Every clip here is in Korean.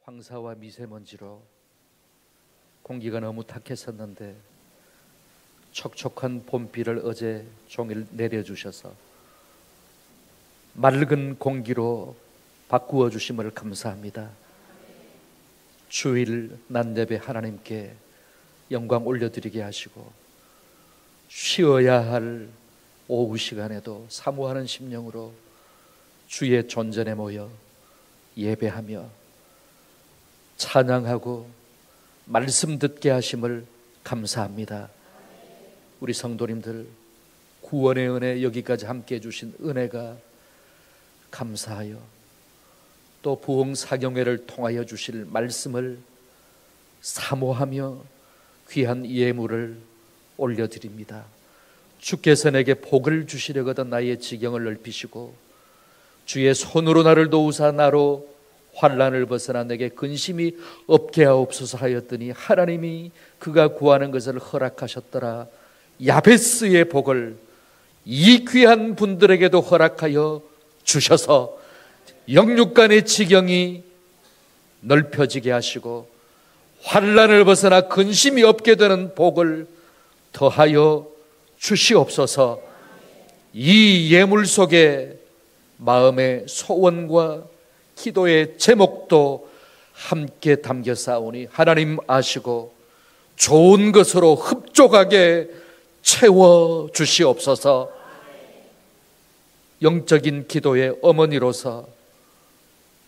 황사와 미세먼지로 공기가 너무 탁했었는데 촉촉한 봄비를 어제 종일 내려주셔서 맑은 공기로 바꾸어 주심을 감사합니다. 주일 낮예배 하나님께 영광 올려드리게 하시고 쉬어야 할 오후 시간에도 사모하는 심령으로 주의 존전에 모여 예배하며 찬양하고 말씀 듣게 하심을 감사합니다. 우리 성도님들 구원의 은혜 여기까지 함께 해주신 은혜가 감사하여 또 부흥사경회를 통하여 주실 말씀을 사모하며 귀한 예물을 올려드립니다. 주께서 내게 복을 주시려거든 나의 지경을 넓히시고 주의 손으로 나를 도우사 나로 환난을 벗어나 내게 근심이 없게 하옵소서 하였더니 하나님이 그가 구하는 것을 허락하셨더라. 야베스의 복을 이 귀한 분들에게도 허락하여 주셔서 영육간의 지경이 넓혀지게 하시고 환난을 벗어나 근심이 없게 되는 복을 더하여 주시옵소서. 이 예물 속에 마음의 소원과 기도의 제목도 함께 담겨 싸우니 하나님 아시고 좋은 것으로 흡족하게 채워 주시옵소서. 영적인 기도의 어머니로서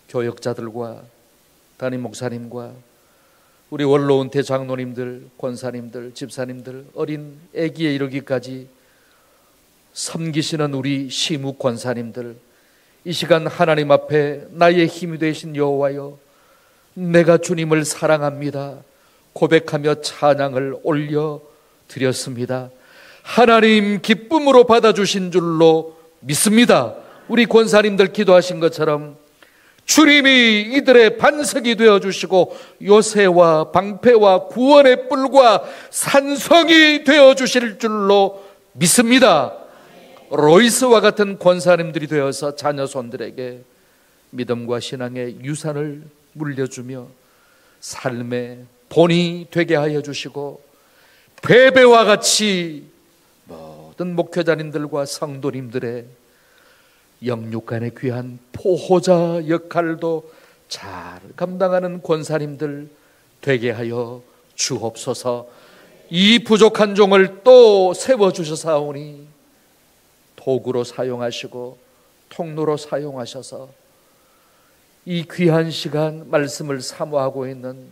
교역자들과 담임 목사님과 우리 원로원 대장로님들, 권사님들, 집사님들, 어린 아기에 이르기까지 섬기시는 우리 시무 권사님들, 이 시간 하나님 앞에 나의 힘이 되신 여호와여, 내가 주님을 사랑합니다 고백하며 찬양을 올려드렸습니다. 하나님 기쁨으로 받아주신 줄로 믿습니다. 우리 권사님들 기도하신 것처럼 주님이 이들의 반석이 되어주시고 요새와 방패와 구원의 뿔과 산성이 되어주실 줄로 믿습니다. 로이스와 같은 권사님들이 되어서 자녀손들에게 믿음과 신앙의 유산을 물려주며 삶의 본이 되게 하여 주시고 베베와 같이 모든 목회자님들과 성도님들의 영육간의 귀한 포호자 역할도 잘 감당하는 권사님들 되게 하여 주옵소서. 이 부족한 종을 또 세워주셔사오니 도구로 사용하시고 통로로 사용하셔서 이 귀한 시간 말씀을 사모하고 있는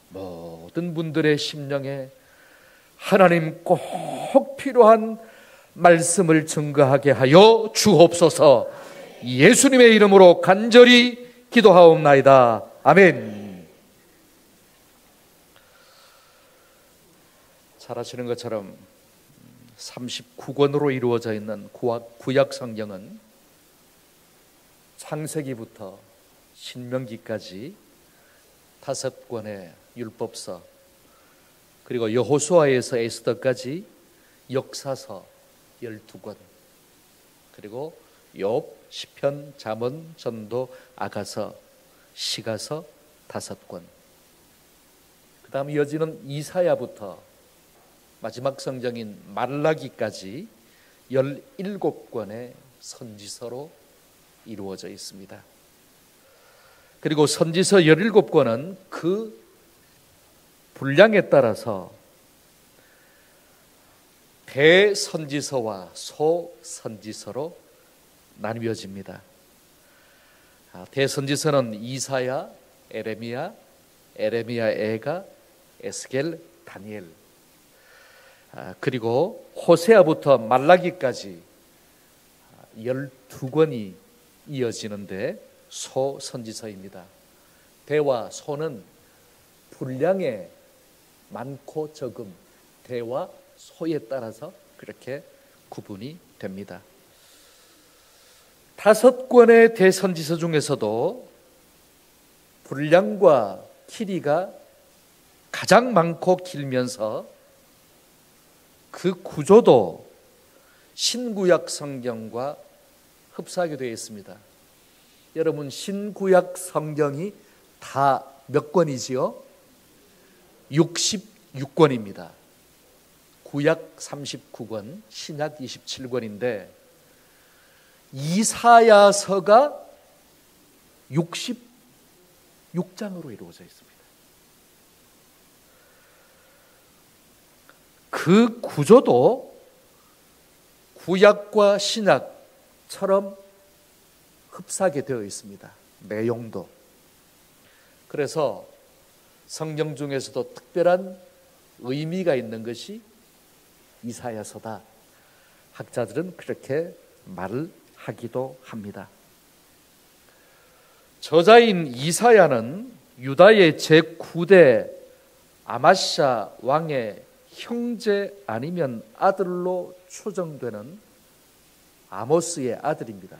모든 분들의 심령에 하나님 꼭 필요한 말씀을 증거하게 하여 주옵소서. 예수님의 이름으로 간절히 기도하옵나이다. 아멘. 잘 아시는 것처럼 39권으로 이루어져 있는 구약 성경은 창세기부터 신명기까지 5권의 율법서, 그리고 여호수아에서 에스더까지 역사서 12권, 그리고 욥, 시편, 잠언, 전도, 아가서, 시가서 5권, 그 다음 이어지는 이사야부터 마지막 성경인 말라기까지 17권의 선지서로 이루어져 있습니다. 그리고 선지서 17권은 그 분량에 따라서 대선지서와 소선지서로 나뉘어집니다. 대선지서는 이사야, 에레미야, 에가, 에스겔, 다니엘, 그리고 호세아부터 말라기까지 12권이 이어지는데 소선지서입니다. 대와 소는 분량의 많고 적음, 대와 소에 따라서 그렇게 구분이 됩니다. 5권의 대선지서 중에서도 분량과 길이가 가장 많고 길면서 그 구조도 신구약 성경과 흡사하게 되어 있습니다. 여러분, 신구약 성경이 다 몇 권이지요? 66권입니다. 구약 39권, 신약 27권인데 이사야서가 66장으로 이루어져 있습니다. 그 구조도 구약과 신약처럼 흡사하게 되어 있습니다. 내용도. 그래서 성경 중에서도 특별한 의미가 있는 것이 이사야서다. 학자들은 그렇게 말을 하기도 합니다. 저자인 이사야는 유다의 제9대 아마시아 왕의 형제 아니면 아들로 추정되는 아모스의 아들입니다.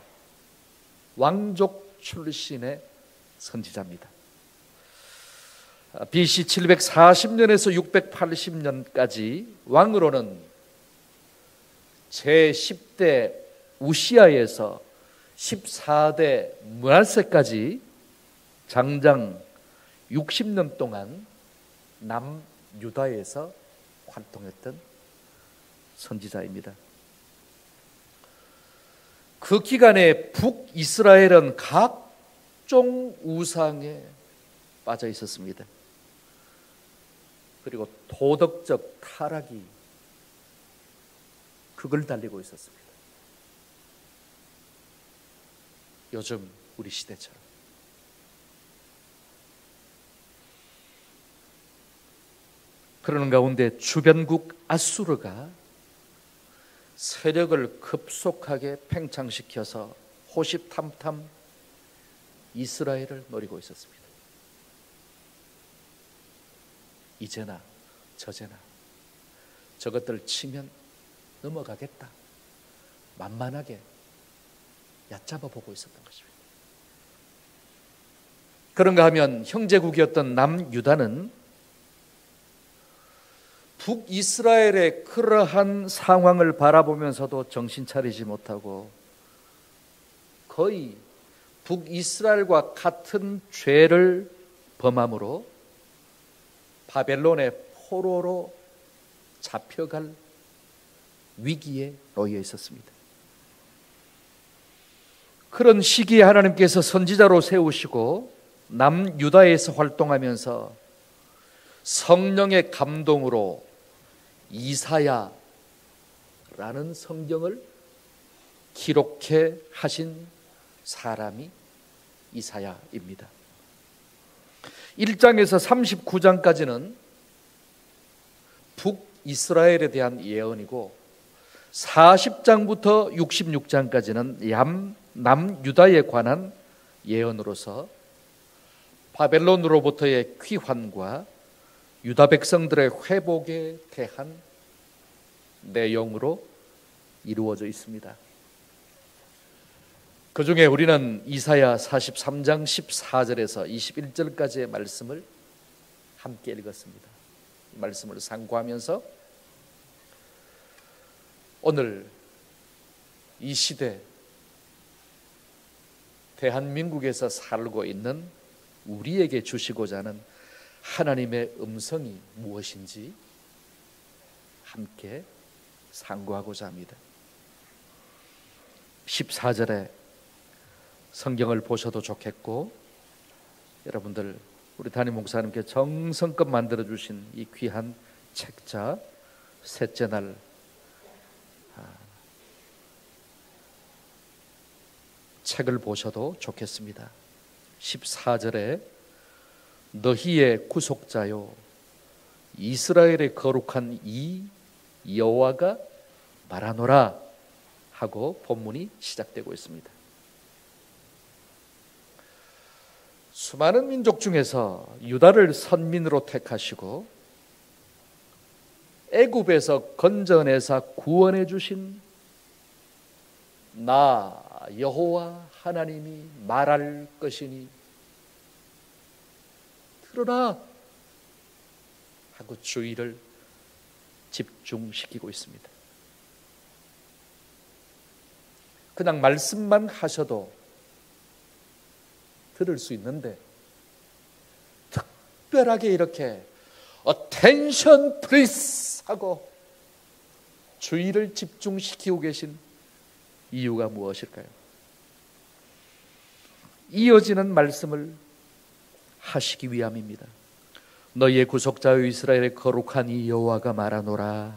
왕족 출신의 선지자입니다. BC 740년에서 680년까지 왕으로는 제10대 우시아에서 14대 므낫세까지 장장 60년 동안 남유다에서 활동했던 선지자입니다. 그 기간에 북이스라엘은 각종 우상에 빠져 있었습니다. 그리고 도덕적 타락이 그걸 달리고 있었습니다. 요즘 우리 시대처럼. 그러는 가운데 주변국 아수르가 세력을 급속하게 팽창시켜서 호시탐탐 이스라엘을 노리고 있었습니다. 이제나 저제나 저것들 치면 넘어가겠다, 만만하게 얕잡아 보고 있었던 것입니다. 그런가 하면 형제국이었던 남유다는 북이스라엘의 그러한 상황을 바라보면서도 정신 차리지 못하고 거의 북이스라엘과 같은 죄를 범함으로 바벨론의 포로로 잡혀갈 위기에 놓여 있었습니다. 그런 시기에 하나님께서 선지자로 세우시고 남유다에서 활동하면서 성령의 감동으로 이사야라는 성경을 기록해 하신 사람이 이사야입니다. 1장에서 39장까지는 북이스라엘에 대한 예언이고 40장부터 66장까지는 남유다에 관한 예언으로서 바벨론으로부터의 귀환과 유다 백성들의 회복에 대한 내용으로 이루어져 있습니다. 그 중에 우리는 이사야 43장 14절에서 21절까지의 말씀을 함께 읽었습니다. 이 말씀을 상고하면서 오늘 이 시대 대한민국에서 살고 있는 우리에게 주시고자 하는 하나님의 음성이 무엇인지 함께 상고하고자 합니다. 14절에 성경을 보셔도 좋겠고, 여러분들 우리 담임 목사님께 정성껏 만들어 주신 이 귀한 책자 셋째 날 책을 보셔도 좋겠습니다. 14절에 너희의 구속자요 이스라엘의 거룩한 이 여호와가 말하노라 하고 본문이 시작되고 있습니다. 수많은 민족 중에서 유다를 선민으로 택하시고 애굽에서 건져내사 구원해 주신 나 여호와 하나님이 말할 것이니 들어라 하고 주의를 집중시키고 있습니다. 그냥 말씀만 하셔도 들을 수 있는데 특별하게 이렇게 attention please 하고 주의를 집중시키고 계신 이유가 무엇일까요? 이어지는 말씀을 하시기 위함입니다. 너희의 구속자여 이스라엘의 거룩한 이 여호와가 말하노라.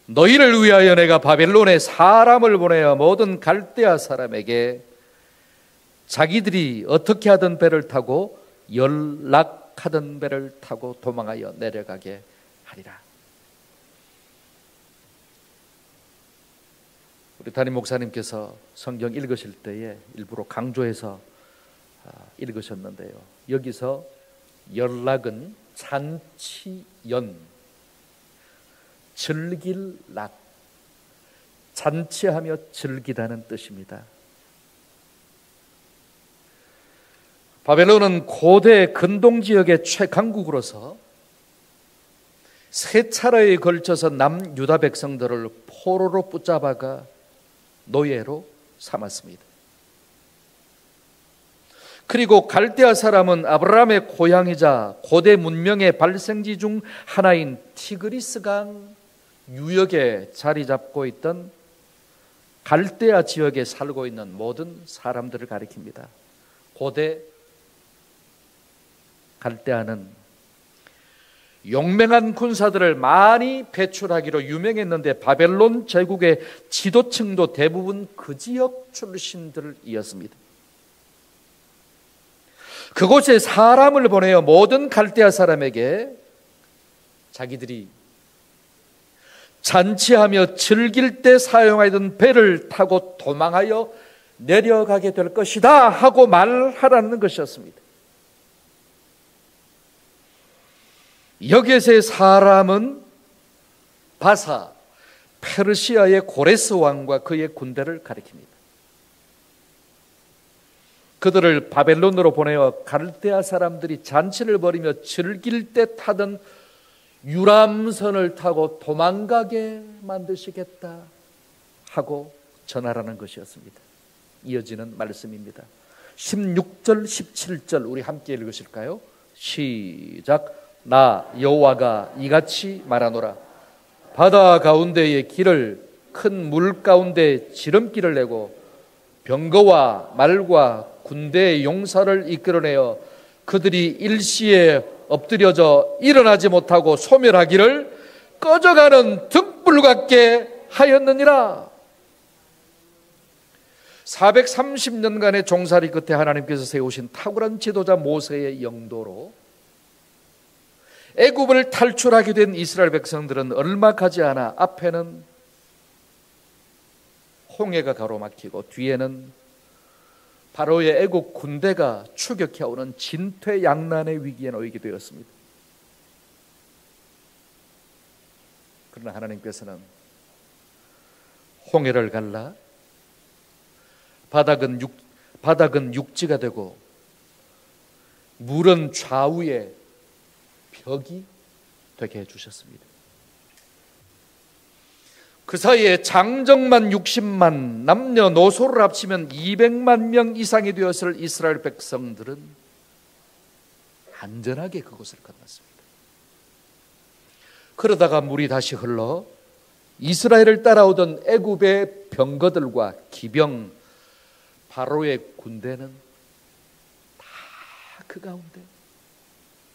너희를 위하여 내가 바벨론에 사람을 보내어 모든 갈대아 사람에게 자기들이 어떻게 하던 배를 타고 연락하던 배를 타고 도망하여 내려가게 하리라. 우리 담임 목사님께서 성경 읽으실 때에 일부러 강조해서 읽으셨는데요, 여기서 연락은 잔치연, 즐길 락, 잔치하며 즐기다는 뜻입니다. 바벨론은 고대 근동지역의 최강국으로서 세 차례에 걸쳐서 남유다 백성들을 포로로 붙잡아가 노예로 삼았습니다. 그리고 갈대아 사람은 아브라함의 고향이자 고대 문명의 발생지 중 하나인 티그리스강 유역에 자리 잡고 있던 갈대아 지역에 살고 있는 모든 사람들을 가리킵니다. 고대 갈대아는 용맹한 군사들을 많이 배출하기로 유명했는데 바벨론 제국의 지도층도 대부분 그 지역 출신들이었습니다. 그곳에 사람을 보내어 모든 갈대아 사람에게 자기들이 잔치하며 즐길 때 사용하던 배를 타고 도망하여 내려가게 될 것이다 하고 말하라는 것이었습니다. 여기에서의 사람은 바사, 페르시아의 고레스 왕과 그의 군대를 가리킵니다. 그들을 바벨론으로 보내어 갈대아 사람들이 잔치를 벌이며 즐길 때 타던 유람선을 타고 도망가게 만드시겠다 하고 전하라는 것이었습니다. 이어지는 말씀입니다. 16절 17절 우리 함께 읽으실까요? 시작. 나 여호와가 이같이 말하노라. 바다 가운데의 길을 큰 물 가운데 지름길을 내고 병거와 말과 군대의 용사를 이끌어내어 그들이 일시에 엎드려져 일어나지 못하고 소멸하기를 꺼져가는 등불 같게 하였느니라. 430년간의 종살이 끝에 하나님께서 세우신 탁월한 지도자 모세의 영도로 애굽을 탈출하게 된 이스라엘 백성들은 얼마 가지 않아 앞에는 홍해가 가로막히고 뒤에는 바로의 애국 군대가 추격해오는 진퇴양난의 위기에 놓이게 되었습니다. 그러나 하나님께서는 홍해를 갈라 바닥은 육지가 되고 물은 좌우에 벽이 되게 해주셨습니다. 그 사이에 장정만 60만, 남녀노소를 합치면 200만 명 이상이 되었을 이스라엘 백성들은 안전하게 그곳을 건넜습니다. 그러다가 물이 다시 흘러 이스라엘을 따라오던 애굽의 병거들과 기병, 바로의 군대는 다 그 가운데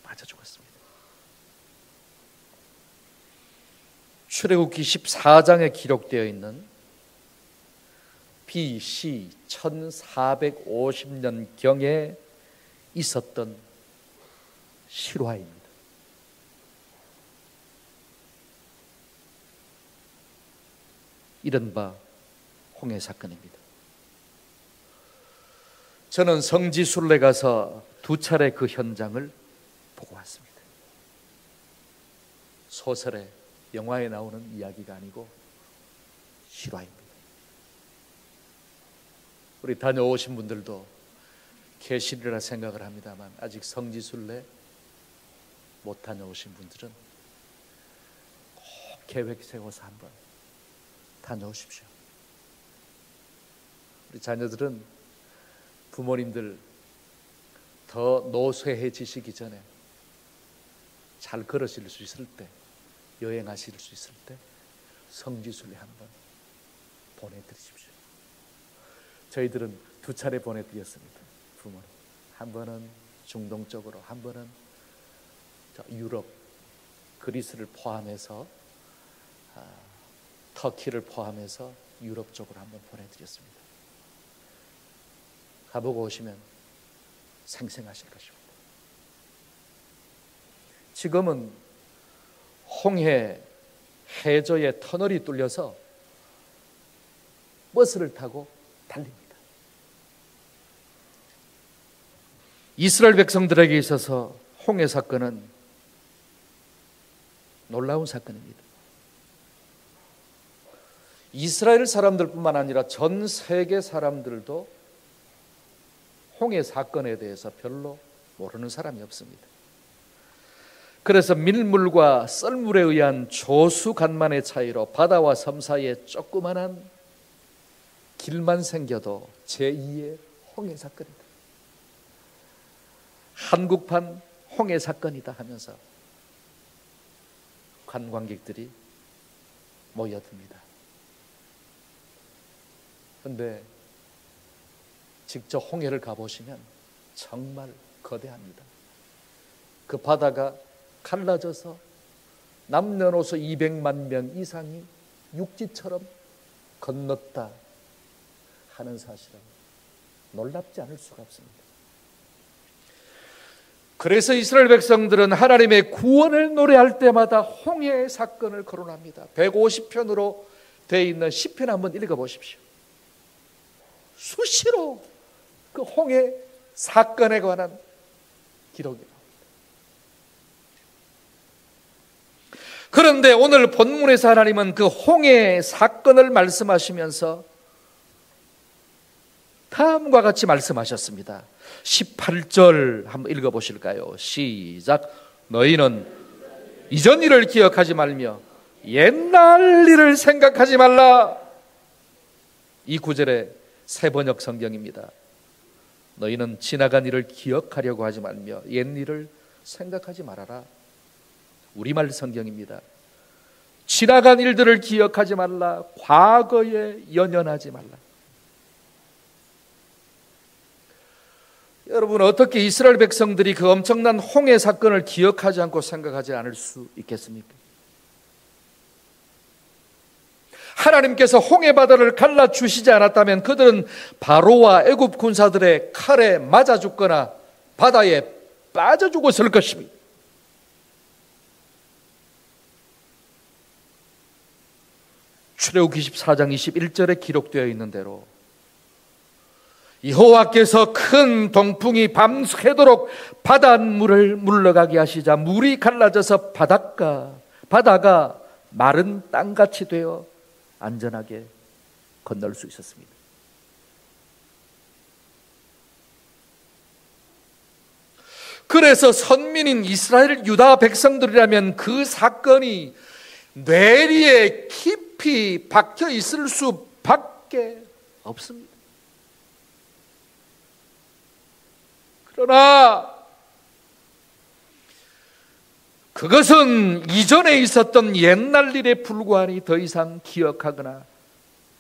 빠져 죽었습니다. 출애굽기 14장에 기록되어 있는 BC 1450년경에 있었던 실화입니다. 이른바 홍해 사건입니다. 저는 성지순례 가서 2차례 그 현장을 보고 왔습니다. 소설에 영화에 나오는 이야기가 아니고 실화입니다. 우리 다녀오신 분들도 계시리라 생각을 합니다만 아직 성지순례 못 다녀오신 분들은 꼭 계획 세워서 한번 다녀오십시오. 우리 자녀들은 부모님들 더 노쇠해지시기 전에 잘 걸으실 수 있을 때, 여행하실 수 있을 때 성지순례 한번 보내드리십시오. 저희들은 2차례 보내드렸습니다. 부모님 한 번은 중동 쪽으로, 한 번은 유럽, 그리스를 포함해서 터키를 포함해서 유럽 쪽으로 한번 보내드렸습니다. 가보고 오시면 생생하실 것입니다. 지금은 홍해 해저에 터널이 뚫려서 버스를 타고 달립니다. 이스라엘 백성들에게 있어서 홍해 사건은 놀라운 사건입니다. 이스라엘 사람들뿐만 아니라 전 세계 사람들도 홍해 사건에 대해서 별로 모르는 사람이 없습니다. 그래서 밀물과 썰물에 의한 조수간만의 차이로 바다와 섬 사이에 조그만한 길만 생겨도 제2의 홍해 사건이다, 한국판 홍해 사건이다 하면서 관광객들이 모여듭니다. 그런데 직접 홍해를 가보시면 정말 거대합니다. 그 바다가 갈라져서 남녀노소 200만 명 이상이 육지처럼 건넜다 하는 사실은 놀랍지 않을 수가 없습니다. 그래서 이스라엘 백성들은 하나님의 구원을 노래할 때마다 홍해 사건을 거론합니다. 150편으로 되어 있는 시편 한번 읽어보십시오. 수시로 그 홍해 사건에 관한 기록이 나옵니다. 그런데 오늘 본문에서 하나님은 그 홍해 사건을 말씀하시면서 다음과 같이 말씀하셨습니다. 18절 한번 읽어보실까요? 시작. 너희는 이전 일을 기억하지 말며 옛날 일을 생각하지 말라. 이 구절의 새 번역 성경입니다. 너희는 지나간 일을 기억하려고 하지 말며 옛 일을 생각하지 말아라. 우리말 성경입니다. 지나간 일들을 기억하지 말라. 과거에 연연하지 말라. 여러분, 어떻게 이스라엘 백성들이 그 엄청난 홍해 사건을 기억하지 않고 생각하지 않을 수 있겠습니까? 하나님께서 홍해 바다를 갈라주시지 않았다면 그들은 바로와 애굽 군사들의 칼에 맞아 죽거나 바다에 빠져 죽었을 것입니다. 출애굽기 24장 21절에 기록되어 있는 대로 여호와께서 큰 동풍이 밤새도록 바닷물을 물러가게 하시자 물이 갈라져서 바다가 마른 땅같이 되어 안전하게 건널 수 있었습니다. 그래서 선민인 이스라엘 유다 백성들이라면 그 사건이 뇌리에 깊이 박혀 있을 수밖에 없습니다. 그러나 그것은 이전에 있었던 옛날 일에 불과하니 더 이상 기억하거나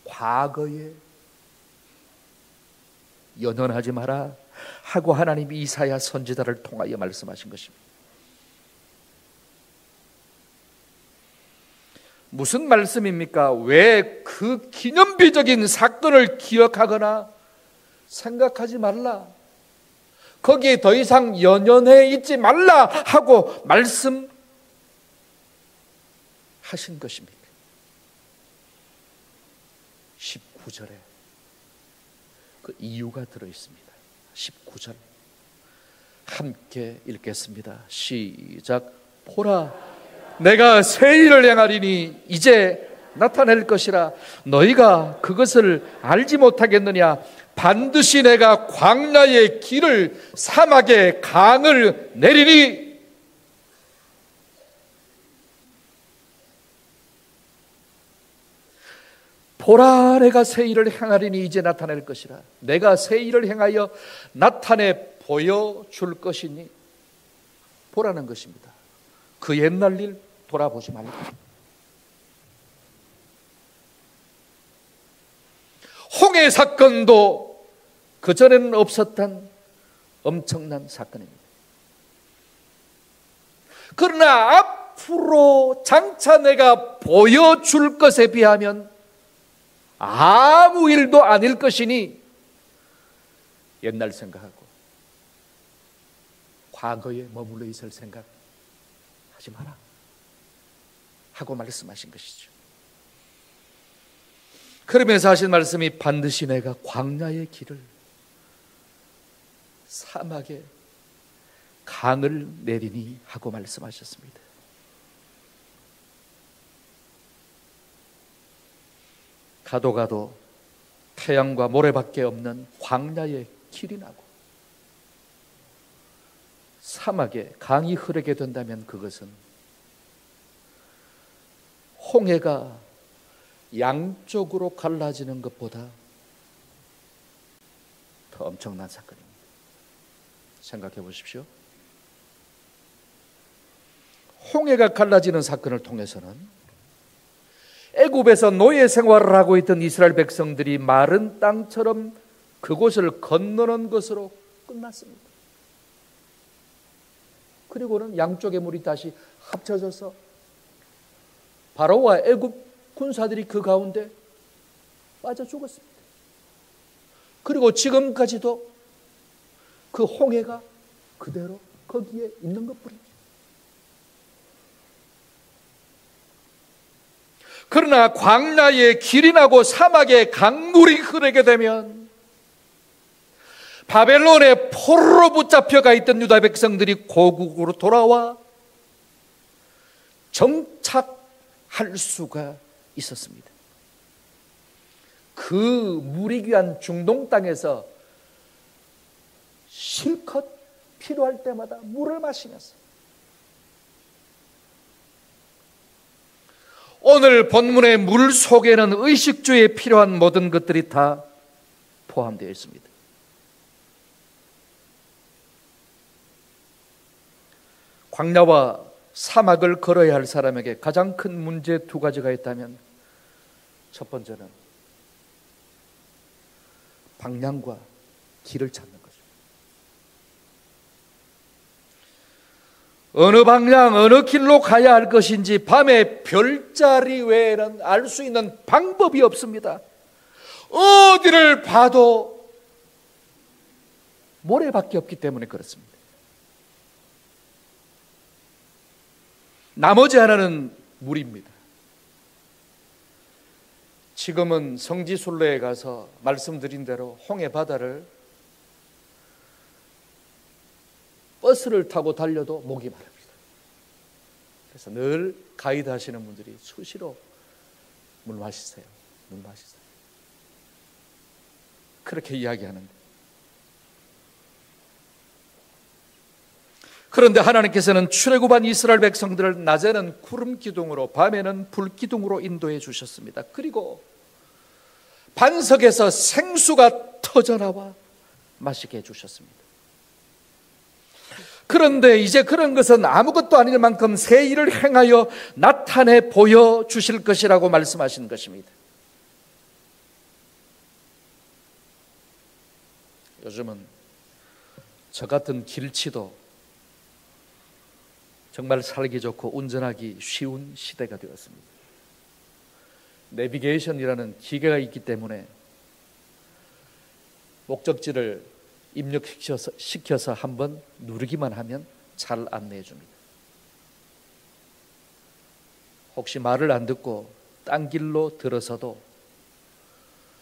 과거에 연연하지 마라 하고 하나님이 이사야 선지자를 통하여 말씀하신 것입니다. 무슨 말씀입니까? 왜 그 기념비적인 사건을 기억하거나 생각하지 말라, 거기에 더 이상 연연해 있지 말라 하고 말씀하신 것입니까? 19절에 그 이유가 들어있습니다. 19절 함께 읽겠습니다. 시작. 보라, 내가 새 일을 행하리니 이제 나타낼 것이라. 너희가 그것을 알지 못하겠느냐? 반드시 내가 광야의 길을 사막의 강을 내리니. 보라, 내가 새 일을 행하리니 이제 나타낼 것이라. 내가 새 일을 행하여 나타내 보여줄 것이니 보라는 것입니다. 그 옛날 일 돌아보지 말고. 홍해 사건도 그전에는 없었던 엄청난 사건입니다. 그러나 앞으로 장차 내가 보여줄 것에 비하면 아무 일도 아닐 것이니 옛날 생각하고 과거에 머물러 있을 생각 하지 마라 하고 말씀하신 것이죠. 그러면서 하신 말씀이 반드시 내가 광야의 길을 사막에 강을 내리니 하고 말씀하셨습니다. 가도 가도 태양과 모래밖에 없는 광야의 길이 나고 사막에 강이 흐르게 된다면 그것은 홍해가 양쪽으로 갈라지는 것보다 더 엄청난 사건입니다. 생각해 보십시오. 홍해가 갈라지는 사건을 통해서는 애굽에서 노예 생활을 하고 있던 이스라엘 백성들이 마른 땅처럼 그곳을 건너는 것으로 끝났습니다. 그리고는 양쪽의 물이 다시 합쳐져서 바로와 애굽 군사들이 그 가운데 빠져 죽었습니다. 그리고 지금까지도 그 홍해가 그대로 거기에 있는 것뿐이죠. 그러나 광야에 길이 나고 사막에 강물이 흐르게 되면 바벨론의 포로로 붙잡혀가 있던 유다 백성들이 고국으로 돌아와 정착할 수가 있었습니다. 그 물이 귀한 중동 땅에서 실컷 필요할 때마다 물을 마시면서 오늘 본문의 물 속에는 의식주에 필요한 모든 것들이 다 포함되어 있습니다. 광야와 사막을 걸어야 할 사람에게 가장 큰 문제 두 가지가 있다면 첫 번째는 방향과 길을 찾는 거죠. 어느 방향, 어느 길로 가야 할 것인지 밤에 별자리 외에는 알 수 있는 방법이 없습니다. 어디를 봐도 모래밖에 없기 때문에 그렇습니다. 나머지 하나는 물입니다. 지금은 성지순례에 가서 말씀드린 대로 홍해 바다를 버스를 타고 달려도 목이 마릅니다. 그래서 늘 가이드 하시는 분들이 수시로 물 마시세요. 물 마시세요. 그렇게 이야기하는데, 그런데 하나님께서는 출애굽한 이스라엘 백성들을 낮에는 구름 기둥으로 밤에는 불 기둥으로 인도해 주셨습니다. 그리고 반석에서 생수가 터져나와 마시게 해주셨습니다. 그런데 이제 그런 것은 아무것도 아닐 만큼 새 일을 행하여 나타내 보여주실 것이라고 말씀하신 것입니다. 요즘은 저 같은 길치도 정말 살기 좋고 운전하기 쉬운 시대가 되었습니다. 내비게이션이라는 기계가 있기 때문에 목적지를 입력시켜서 한번 누르기만 하면 잘 안내해 줍니다. 혹시 말을 안 듣고 딴 길로 들어서도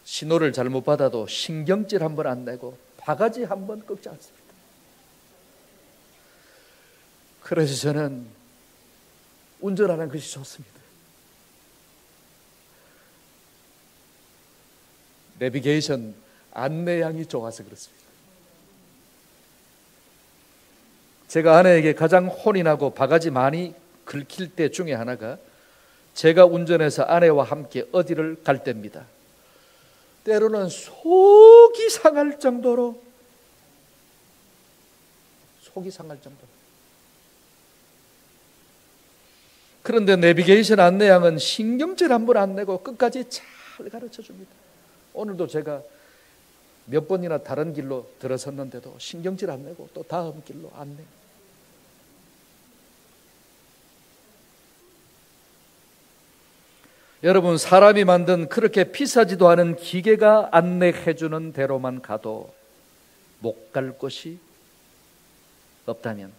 신호를 잘못 받아도 신경질 한번 안 내고 바가지 한번 꺾지 않습니다. 그래서 저는 운전하는 것이 좋습니다. 내비게이션 안내양이 좋아서 그렇습니다. 제가 아내에게 가장 혼이 나고 바가지 많이 긁힐 때 중에 하나가 제가 운전해서 아내와 함께 어디를 갈 때입니다. 때로는 속이 상할 정도로 속이 상할 정도. 그런데 내비게이션 안내양은 신경질 한 번 안 내고 끝까지 잘 가르쳐 줍니다. 오늘도 제가 몇 번이나 다른 길로 들어섰는데도 신경질 안 내고 또 다음 길로 안내. 여러분, 사람이 만든 그렇게 비싸지도 않은 기계가 안내해 주는 대로만 가도 못 갈 곳이 없다면,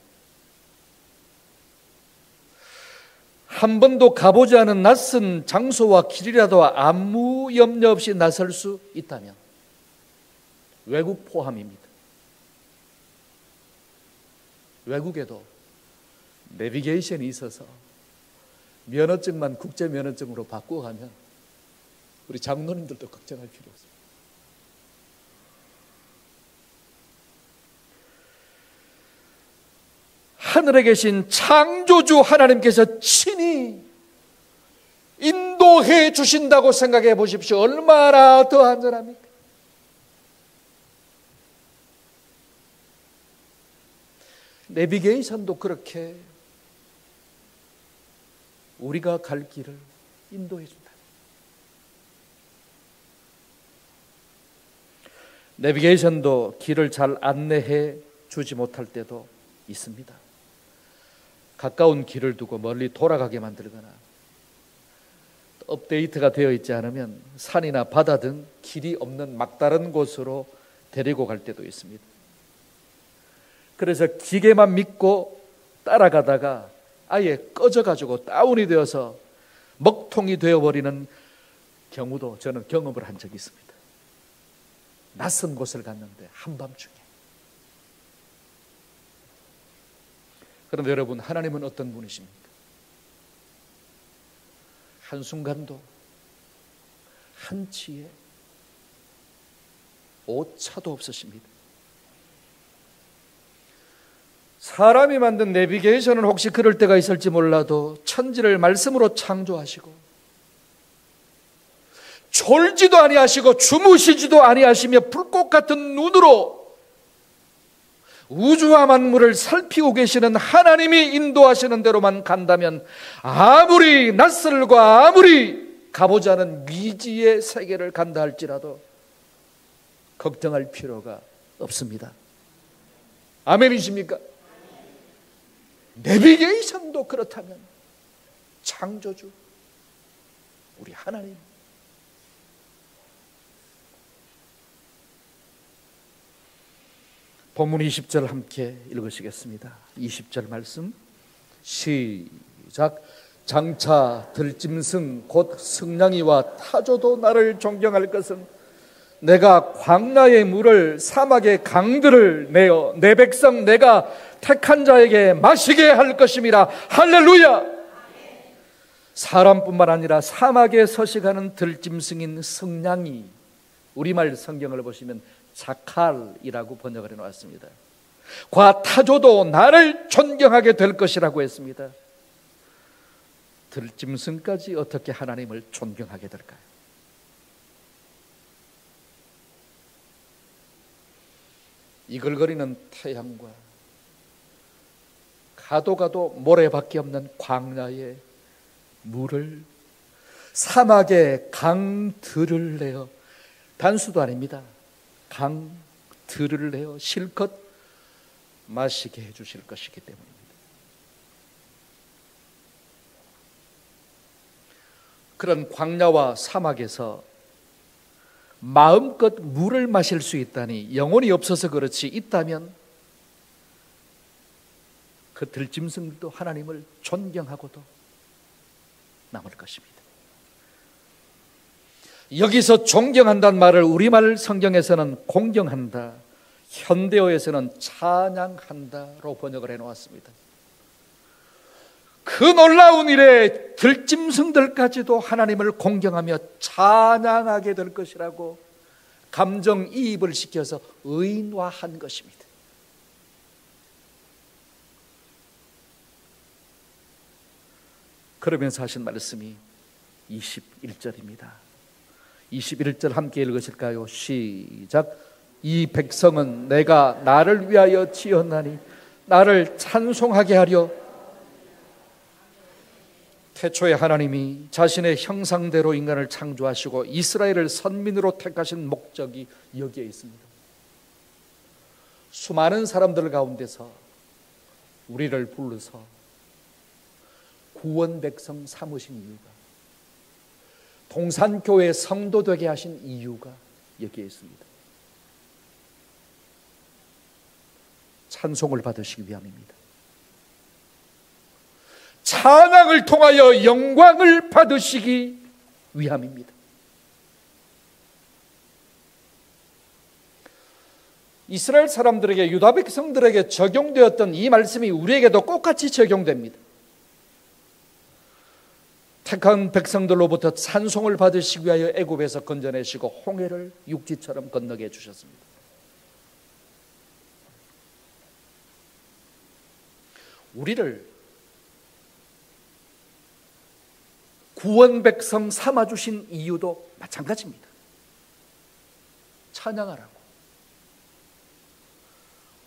한 번도 가보지 않은 낯선 장소와 길이라도 아무 염려 없이 나설 수 있다면, 외국 포함입니다. 외국에도 내비게이션이 있어서 면허증만 국제 면허증으로 바꾸어가면 우리 장로님들도 걱정할 필요 없습니다. 하늘에 계신 창조주 하나님께서 친히 인도해 주신다고 생각해 보십시오. 얼마나 더 안전합니까? 내비게이션도 그렇게 우리가 갈 길을 인도해 준다. 내비게이션도 길을 잘 안내해 주지 못할 때도 있습니다. 가까운 길을 두고 멀리 돌아가게 만들거나 업데이트가 되어 있지 않으면 산이나 바다 등 길이 없는 막다른 곳으로 데리고 갈 때도 있습니다. 그래서 기계만 믿고 따라가다가 아예 꺼져가지고 다운이 되어서 먹통이 되어버리는 경우도 저는 경험을 한 적이 있습니다. 낯선 곳을 갔는데 한밤중에. 그런데 여러분, 하나님은 어떤 분이십니까? 한순간도 한치의 오차도 없으십니다. 사람이 만든 내비게이션은 혹시 그럴 때가 있을지 몰라도 천지를 말씀으로 창조하시고 졸지도 아니하시고 주무시지도 아니하시며 불꽃 같은 눈으로 우주와 만물을 살피고 계시는 하나님이 인도하시는 대로만 간다면 아무리 낯설고 아무리 가보지 않은 미지의 세계를 간다 할지라도 걱정할 필요가 없습니다. 아멘이십니까? 내비게이션도 그렇다면 창조주 우리 하나님, 본문 20절 함께 읽으시겠습니다. 20절 말씀 시작. 장차 들짐승 곧 승냥이와 타조도 나를 존경할 것은 내가 광야의 물을 사막의 강들을 내어 내 백성 내가 택한 자에게 마시게 할 것임이라. 할렐루야. 사람뿐만 아니라 사막에 서식하는 들짐승인 승냥이, 우리말 성경을 보시면 자칼이라고 번역을 해놓았습니다. 과 타조도 나를 존경하게 될 것이라고 했습니다. 들짐승까지 어떻게 하나님을 존경하게 될까요? 이글거리는 태양과 가도 가도 모래밖에 없는 광야의 물을, 사막의 강들을 내어, 단수도 아닙니다, 강들을 내어 실컷 마시게 해주실 것이기 때문입니다. 그런 광야와 사막에서 마음껏 물을 마실 수 있다니, 영혼이 없어서 그렇지 있다면 그 들짐승도 하나님을 존경하고도 남을 것입니다. 여기서 존경한다는 말을 우리말 성경에서는 공경한다, 현대어에서는 찬양한다로 번역을 해놓았습니다. 그 놀라운 일에 들짐승들까지도 하나님을 공경하며 찬양하게 될 것이라고 감정이입을 시켜서 의인화한 것입니다. 그러면서 하신 말씀이 21절입니다. 21절 함께 읽으실까요? 시작. 이 백성은 내가 나를 위하여 지었나니 나를 찬송하게 하려. 태초에 하나님이 자신의 형상대로 인간을 창조하시고 이스라엘을 선민으로 택하신 목적이 여기에 있습니다. 수많은 사람들 가운데서 우리를 불러서 구원 백성 삼으신 이유가, 동산교회 성도 되게 하신 이유가 여기에 있습니다. 찬송을 받으시기 위함입니다. 찬양을 통하여 영광을 받으시기 위함입니다. 이스라엘 사람들에게, 유다 백성들에게 적용되었던 이 말씀이 우리에게도 똑같이 적용됩니다. 택한 백성들로부터 찬송을 받으시기 위하여 애굽에서 건져내시고 홍해를 육지처럼 건너게 해주셨습니다. 우리를 구원 백성 삼아주신 이유도 마찬가지입니다. 찬양하라고.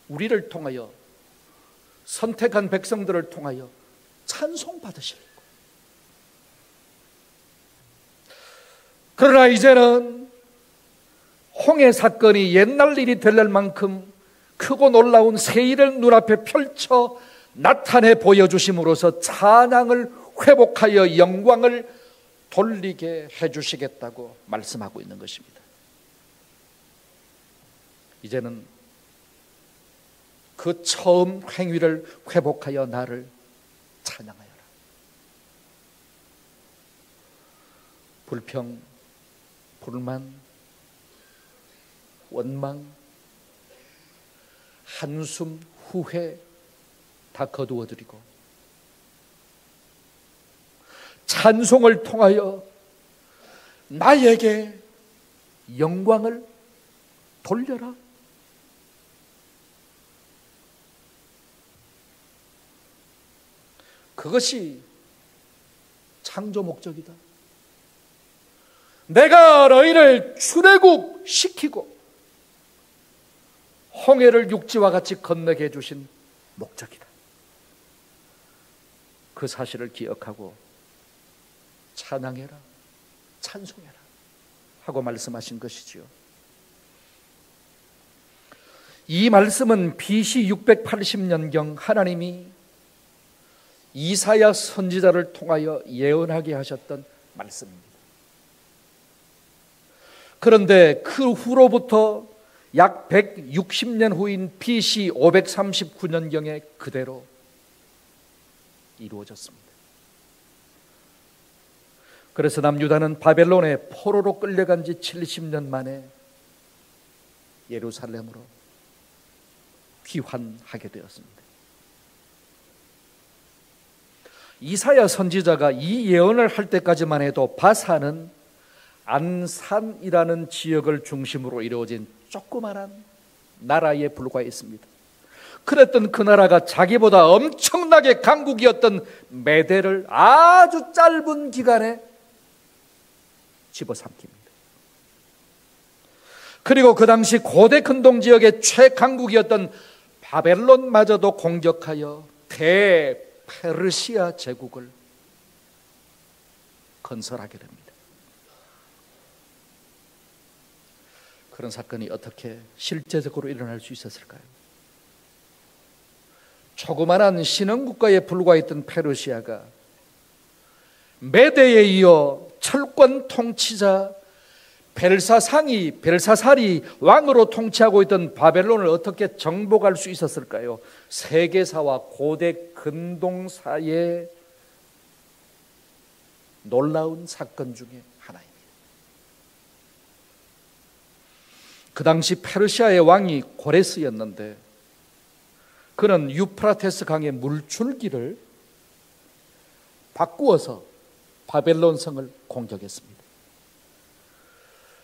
우리를 통하여, 선택한 백성들을 통하여 찬송 받으시려고. 그러나 이제는 홍해 사건이 옛날 일이 될 만큼 크고 놀라운 새 일을 눈앞에 펼쳐 나타내 보여주심으로써 찬양을 회복하여 영광을 돌리게 해주시겠다고 말씀하고 있는 것입니다. 이제는 그 처음 행위를 회복하여 나를 찬양하여라. 불평, 불만, 원망, 한숨, 후회 다 거두어드리고 찬송을 통하여 나에게 영광을 돌려라. 그것이 창조 목적이다. 내가 너희를 출애굽시키고 홍해를 육지와 같이 건너게 해주신 목적이다. 그 사실을 기억하고 찬양해라, 찬송해라 하고 말씀하신 것이지요. 이 말씀은 BC 680년경 하나님이 이사야 선지자를 통하여 예언하게 하셨던 말씀입니다. 그런데 그 후로부터 약 160년 후인 BC 539년경에 그대로 이루어졌습니다. 그래서 남유다는 바벨론에 포로로 끌려간 지 70년 만에 예루살렘으로 귀환하게 되었습니다. 이사야 선지자가 이 예언을 할 때까지만 해도 바사는 안산이라는 지역을 중심으로 이루어진 조그마한 나라에 불과했습니다. 그랬던 그 나라가 자기보다 엄청나게 강국이었던 메대를 아주 짧은 기간에 집어삼킵니다. 그리고 그 당시 고대 근동 지역의 최강국이었던 바벨론마저도 공격하여 대페르시아 제국을 건설하게 됩니다. 그런 사건이 어떻게 실제적으로 일어날 수 있었을까요? 조그만한 신흥국가에 불과했던 페르시아가 메대에 이어 철권 통치자 벨사살이 왕으로 통치하고 있던 바벨론을 어떻게 정복할 수 있었을까요? 세계사와 고대 근동사의 놀라운 사건 중에 하나입니다. 그 당시 페르시아의 왕이 고레스였는데 그는 유프라테스 강의 물줄기를 바꾸어서 바벨론 성을 공격했습니다.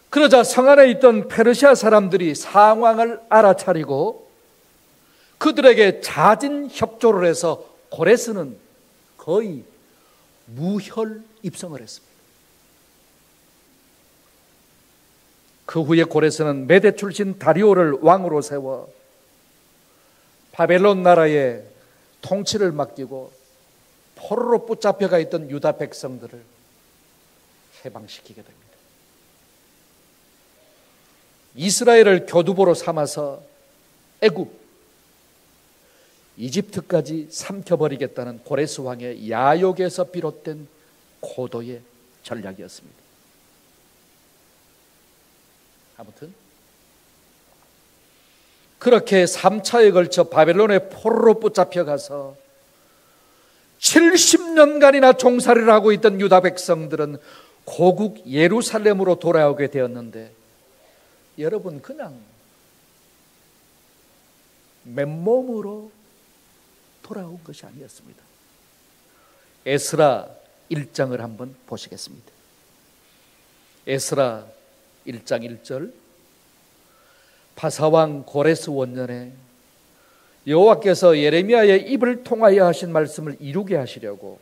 그러자 성 안에 있던 페르시아 사람들이 상황을 알아차리고 그들에게 자진 협조를 해서 고레스는 거의 무혈 입성을 했습니다. 그 후에 고레스는 메대 출신 다리오를 왕으로 세워 바벨론 나라의 통치를 맡기고 포로로 붙잡혀가 있던 유다 백성들을 해방시키게 됩니다. 이스라엘을 교두보로 삼아서 애굽, 이집트까지 삼켜버리겠다는 고레스 왕의 야욕에서 비롯된 고도의 전략이었습니다. 아무튼 그렇게 3차에 걸쳐 바벨론의 포로로 붙잡혀가서 70년간이나 종살이를 하고 있던 유다 백성들은 고국 예루살렘으로 돌아오게 되었는데, 여러분, 그냥 맨몸으로 돌아온 것이 아니었습니다. 에스라 1장을 한번 보시겠습니다. 에스라 1장 1절, 바사왕 고레스 원년에 여호와께서 예레미야의 입을 통하여 하신 말씀을 이루게 하시려고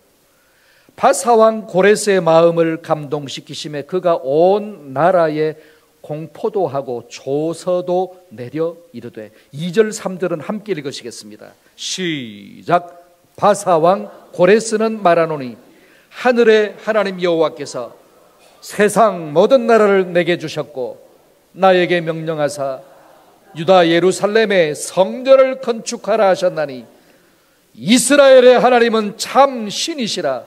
바사왕 고레스의 마음을 감동시키심에 그가 온 나라에 공포도 하고 조서도 내려 이르되, 2절 3절은 함께 읽으시겠습니다. 시작. 바사왕 고레스는 말하노니 하늘의 하나님 여호와께서 세상 모든 나라를 내게 주셨고 나에게 명령하사 유다 예루살렘에 성전을 건축하라 하셨나니 이스라엘의 하나님은 참 신이시라.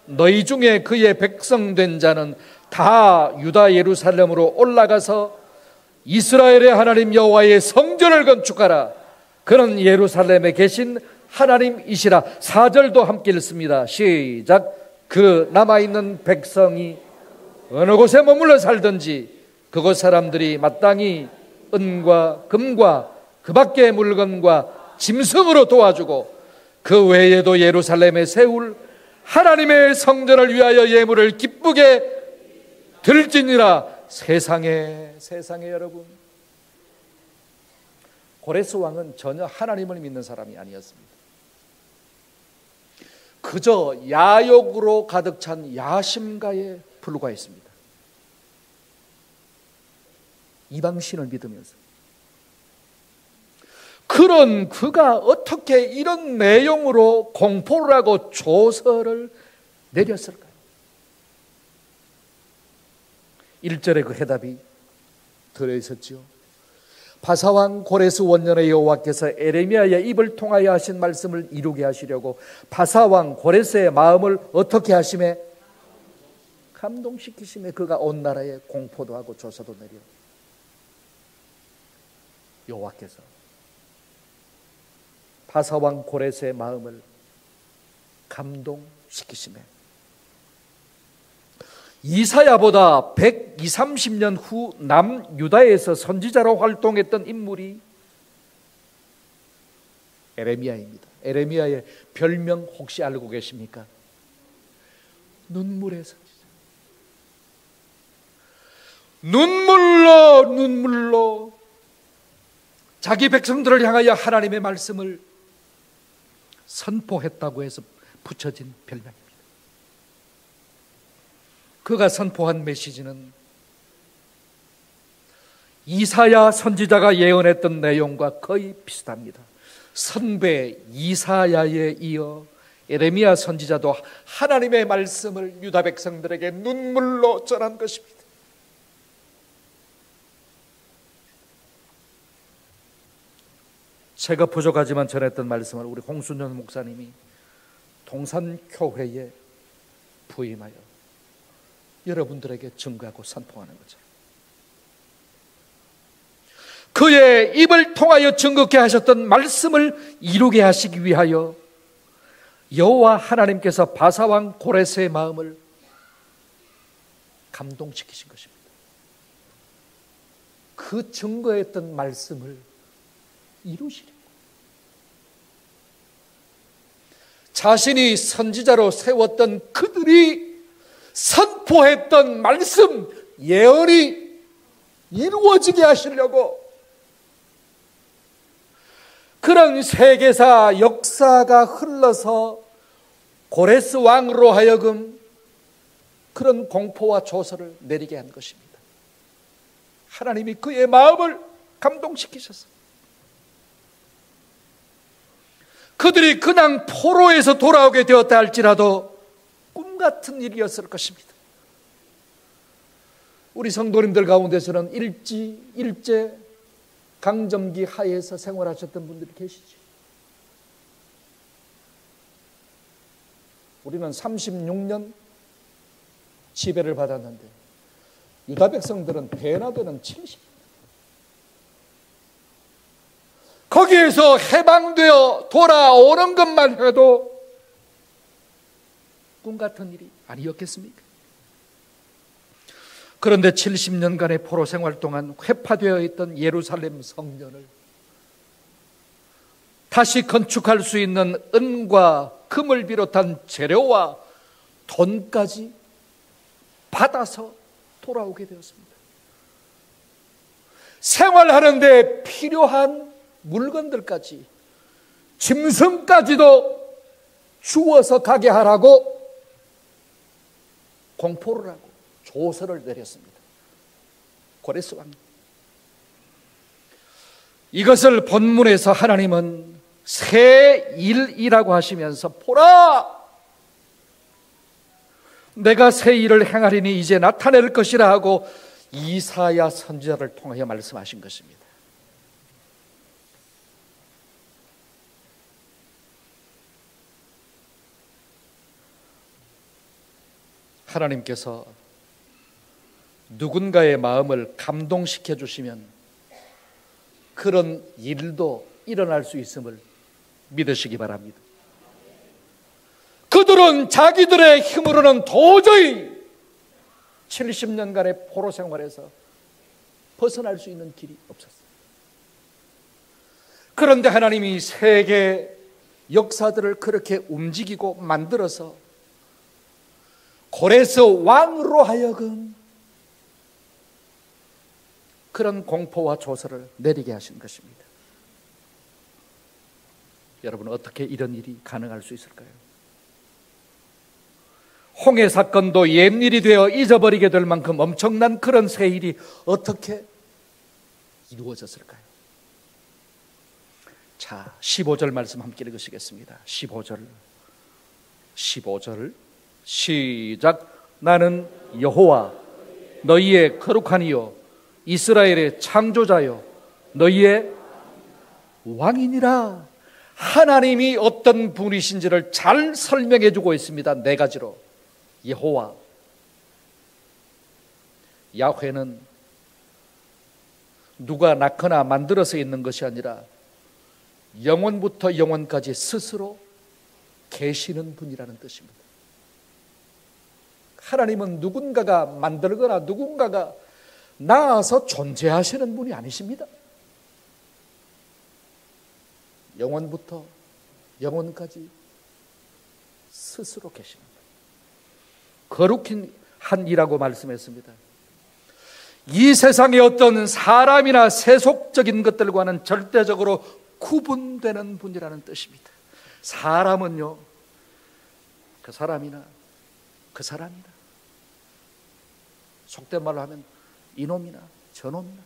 너희 중에 그의 백성 된 자는 다 유다 예루살렘으로 올라가서 이스라엘의 하나님 여호와의 성전을 건축하라. 그는 예루살렘에 계신 하나님이시라. 4절도 함께 읽습니다. 시작. 그 남아있는 백성이 어느 곳에 머물러 살든지 그곳 사람들이 마땅히 은과 금과 그 밖의 물건과 짐승으로 도와주고 그 외에도 예루살렘에 세울 하나님의 성전을 위하여 예물을 기쁘게 들지니라. 세상에 여러분, 고레스 왕은 전혀 하나님을 믿는 사람이 아니었습니다. 그저 야욕으로 가득 찬 야심가에 불과했습니다. 이방신을 믿으면서. 그런 그가 어떻게 이런 내용으로 공포를 하고 조서를 내렸을까요? 1절에 그 해답이 들어있었지요. 바사왕 고레스 원년의 여호와께서 에레미야의 입을 통하여 하신 말씀을 이루게 하시려고 바사왕 고레스의 마음을 어떻게 하심에? 감동시키심에 그가 온 나라에 공포도 하고 조서도 내려. 여호와께서 바사왕 고레스의 마음을 감동시키심에 이사야보다 120~130년 후 남유다에서 선지자로 활동했던 인물이 에레미야입니다. 에레미야의 별명 혹시 알고 계십니까? 눈물의 선지자. 눈물로 자기 백성들을 향하여 하나님의 말씀을 선포했다고 해서 붙여진 별명입니다. 그가 선포한 메시지는 이사야 선지자가 예언했던 내용과 거의 비슷합니다. 선배 이사야에 이어 에레미야 선지자도 하나님의 말씀을 유다 백성들에게 눈물로 전한 것입니다. 제가 부족하지만 전했던 말씀을 우리 홍순년 목사님이 동산교회에 부임하여 여러분들에게 증거하고 선포하는 거죠. 그의 입을 통하여 증거케 하셨던 말씀을 이루게 하시기 위하여 여호와 하나님께서 바사왕 고레스의 마음을 감동시키신 것입니다. 그 증거했던 말씀을 이루시려고 자신이 선지자로 세웠던 그들이 선포했던 말씀, 예언이 이루어지게 하시려고 그런 세계사 역사가 흘러서 고레스 왕으로 하여금 그런 공포와 조서를 내리게 한 것입니다. 하나님이 그의 마음을 감동시키셨어요. 그들이 그냥 포로에서 돌아오게 되었다 할지라도 꿈 같은 일이었을 것입니다. 우리 성도님들 가운데서는 일제 강점기 하에서 생활하셨던 분들이 계시죠. 우리는 36년 지배를 받았는데 유다 백성들은 배나 되는 70년. 거기에서 해방되어 돌아오는 것만 해도 꿈 같은 일이 아니었겠습니까? 그런데 70년간의 포로 생활 동안 회파되어 있던 예루살렘 성전을 다시 건축할 수 있는 은과 금을 비롯한 재료와 돈까지 받아서 돌아오게 되었습니다. 생활하는 데 필요한 물건들까지, 짐승까지도 주워서 가게 하라고 공포를 하고 조서를 내렸습니다. 고레스 왕. 이것을 본문에서 하나님은 새 일이라고 하시면서 보라! 내가 새 일을 행하리니 이제 나타낼 것이라 하고 이사야 선지자를 통하여 말씀하신 것입니다. 하나님께서 누군가의 마음을 감동시켜 주시면 그런 일도 일어날 수 있음을 믿으시기 바랍니다. 그들은 자기들의 힘으로는 도저히 70년간의 포로 생활에서 벗어날 수 있는 길이 없었어요. 그런데 하나님이 세계 역사들을 그렇게 움직이고 만들어서 고레스 왕으로 하여금 그런 공포와 조서를 내리게 하신 것입니다. 여러분, 어떻게 이런 일이 가능할 수 있을까요? 홍해 사건도 옛일이 되어 잊어버리게 될 만큼 엄청난 그런 새 일이 어떻게 이루어졌을까요? 자, 15절 말씀 함께 읽으시겠습니다. 15절 시작. 나는 여호와 너희의 거룩하니요 이스라엘의 창조자요 너희의 왕이니라. 하나님이 어떤 분이신지를 잘 설명해 주고 있습니다. 네 가지로. 여호와, 야훼는 누가 낳거나 만들어서 있는 것이 아니라 영원부터 영원까지 스스로 계시는 분이라는 뜻입니다. 하나님은 누군가가 만들거나 누군가가 낳아서 존재하시는 분이 아니십니다. 영원부터 영원까지 스스로 계십니다. 거룩한 이라고 말씀했습니다. 이 세상의 어떤 사람이나 세속적인 것들과는 절대적으로 구분되는 분이라는 뜻입니다. 사람은요, 그 사람이나 그 사람이나, 속된 말로 하면 이놈이나 저놈이나,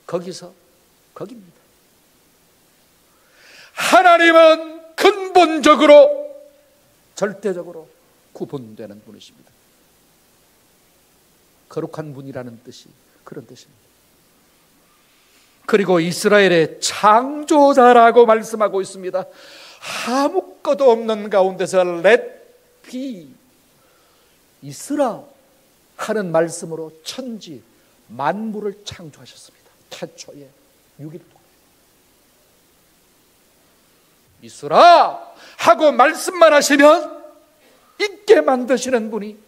거기서 거기입니다. 하나님은 근본적으로 절대적으로 구분되는 분이십니다. 거룩한 분이라는 뜻이 그런 뜻입니다. 그리고 이스라엘의 창조자라고 말씀하고 있습니다. 아무것도 없는 가운데서 let be 있으라 하는 말씀으로 천지 만물을 창조하셨습니다. 태초에 6일 동안 있으라 하고 말씀만 하시면 있게 만드시는 분이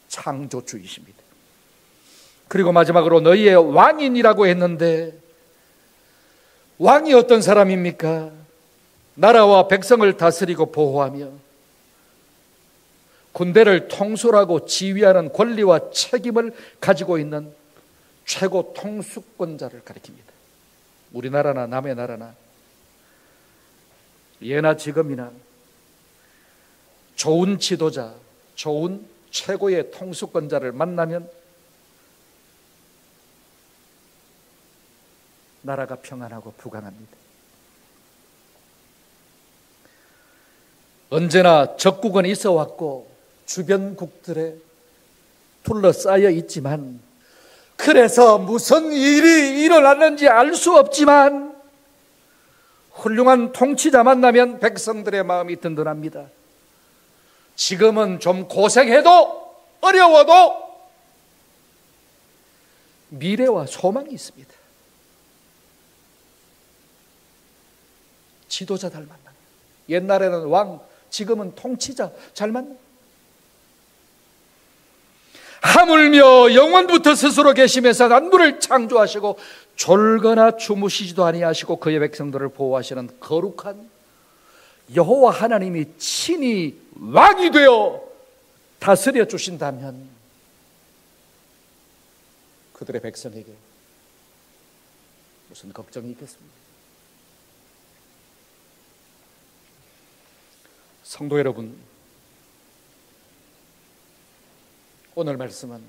창조주이십니다. 그리고 마지막으로 너희의 왕인이라고 했는데, 왕이 어떤 사람입니까? 나라와 백성을 다스리고 보호하며 군대를 통솔하고 지휘하는 권리와 책임을 가지고 있는 최고 통수권자를 가리킵니다. 우리나라나 남의 나라나 예나 지금이나 좋은 지도자, 좋은 최고의 통수권자를 만나면 나라가 평안하고 부강합니다. 언제나 적국은 있어 왔고 주변국들에 둘러싸여 있지만, 그래서 무슨 일이 일어났는지 알 수 없지만 훌륭한 통치자 만나면 백성들의 마음이 든든합니다. 지금은 좀 고생해도 어려워도 미래와 소망이 있습니다. 지도자 잘 만나. 옛날에는 왕, 지금은 통치자 잘 만나. 하물며 영원부터 스스로 계시면서 만물을 창조하시고 졸거나 주무시지도 아니하시고 그의 백성들을 보호하시는 거룩한 여호와 하나님이 친히 왕이 되어 다스려 주신다면 그들의 백성에게 무슨 걱정이 있겠습니까? 성도 여러분, 오늘 말씀은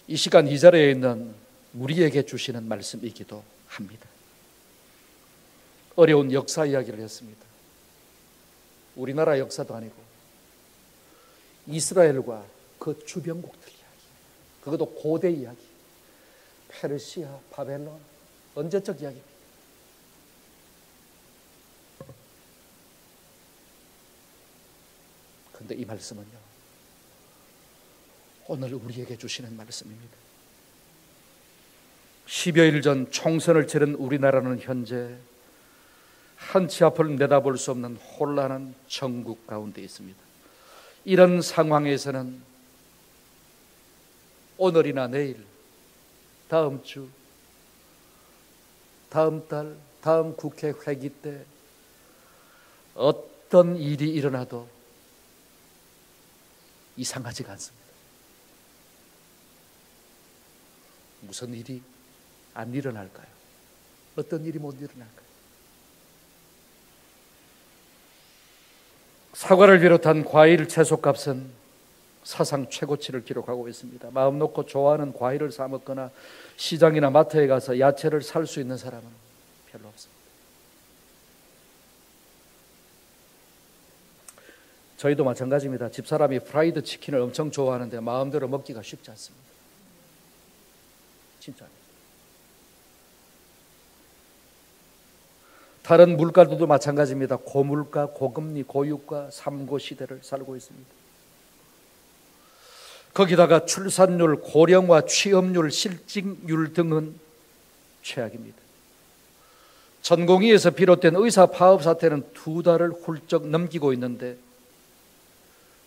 이 시간 이 자리에 있는 우리에게 주시는 말씀이기도 합니다. 어려운 역사 이야기를 했습니다. 우리나라 역사도 아니고 이스라엘과 그 주변국들 이야기, 그것도 고대 이야기, 페르시아, 바벨론, 언제적 이야기입니다. 그런데 이 말씀은요, 오늘 우리에게 주시는 말씀입니다. 10여일 전 총선을 치른 우리나라는 현재 한치 앞을 내다볼 수 없는 혼란한 정국 가운데 있습니다. 이런 상황에서는 오늘이나 내일, 다음 주, 다음 달, 다음 국회 회기 때 어떤 일이 일어나도 이상하지가 않습니다. 무슨 일이 안 일어날까요? 어떤 일이 못 일어날까요? 사과를 비롯한 과일, 채소값은 사상 최고치를 기록하고 있습니다. 마음 놓고 좋아하는 과일을 사 먹거나 시장이나 마트에 가서 야채를 살 수 있는 사람은 별로 없습니다. 저희도 마찬가지입니다. 집사람이 프라이드 치킨을 엄청 좋아하는데 마음대로 먹기가 쉽지 않습니다. 진짜. 다른 물가들도 마찬가지입니다. 고물가, 고금리, 고유가, 삼고 시대를 살고 있습니다. 거기다가 출산율, 고령화, 취업률, 실직률 등은 최악입니다. 전공의에서 비롯된 의사 파업 사태는 2달을 훌쩍 넘기고 있는데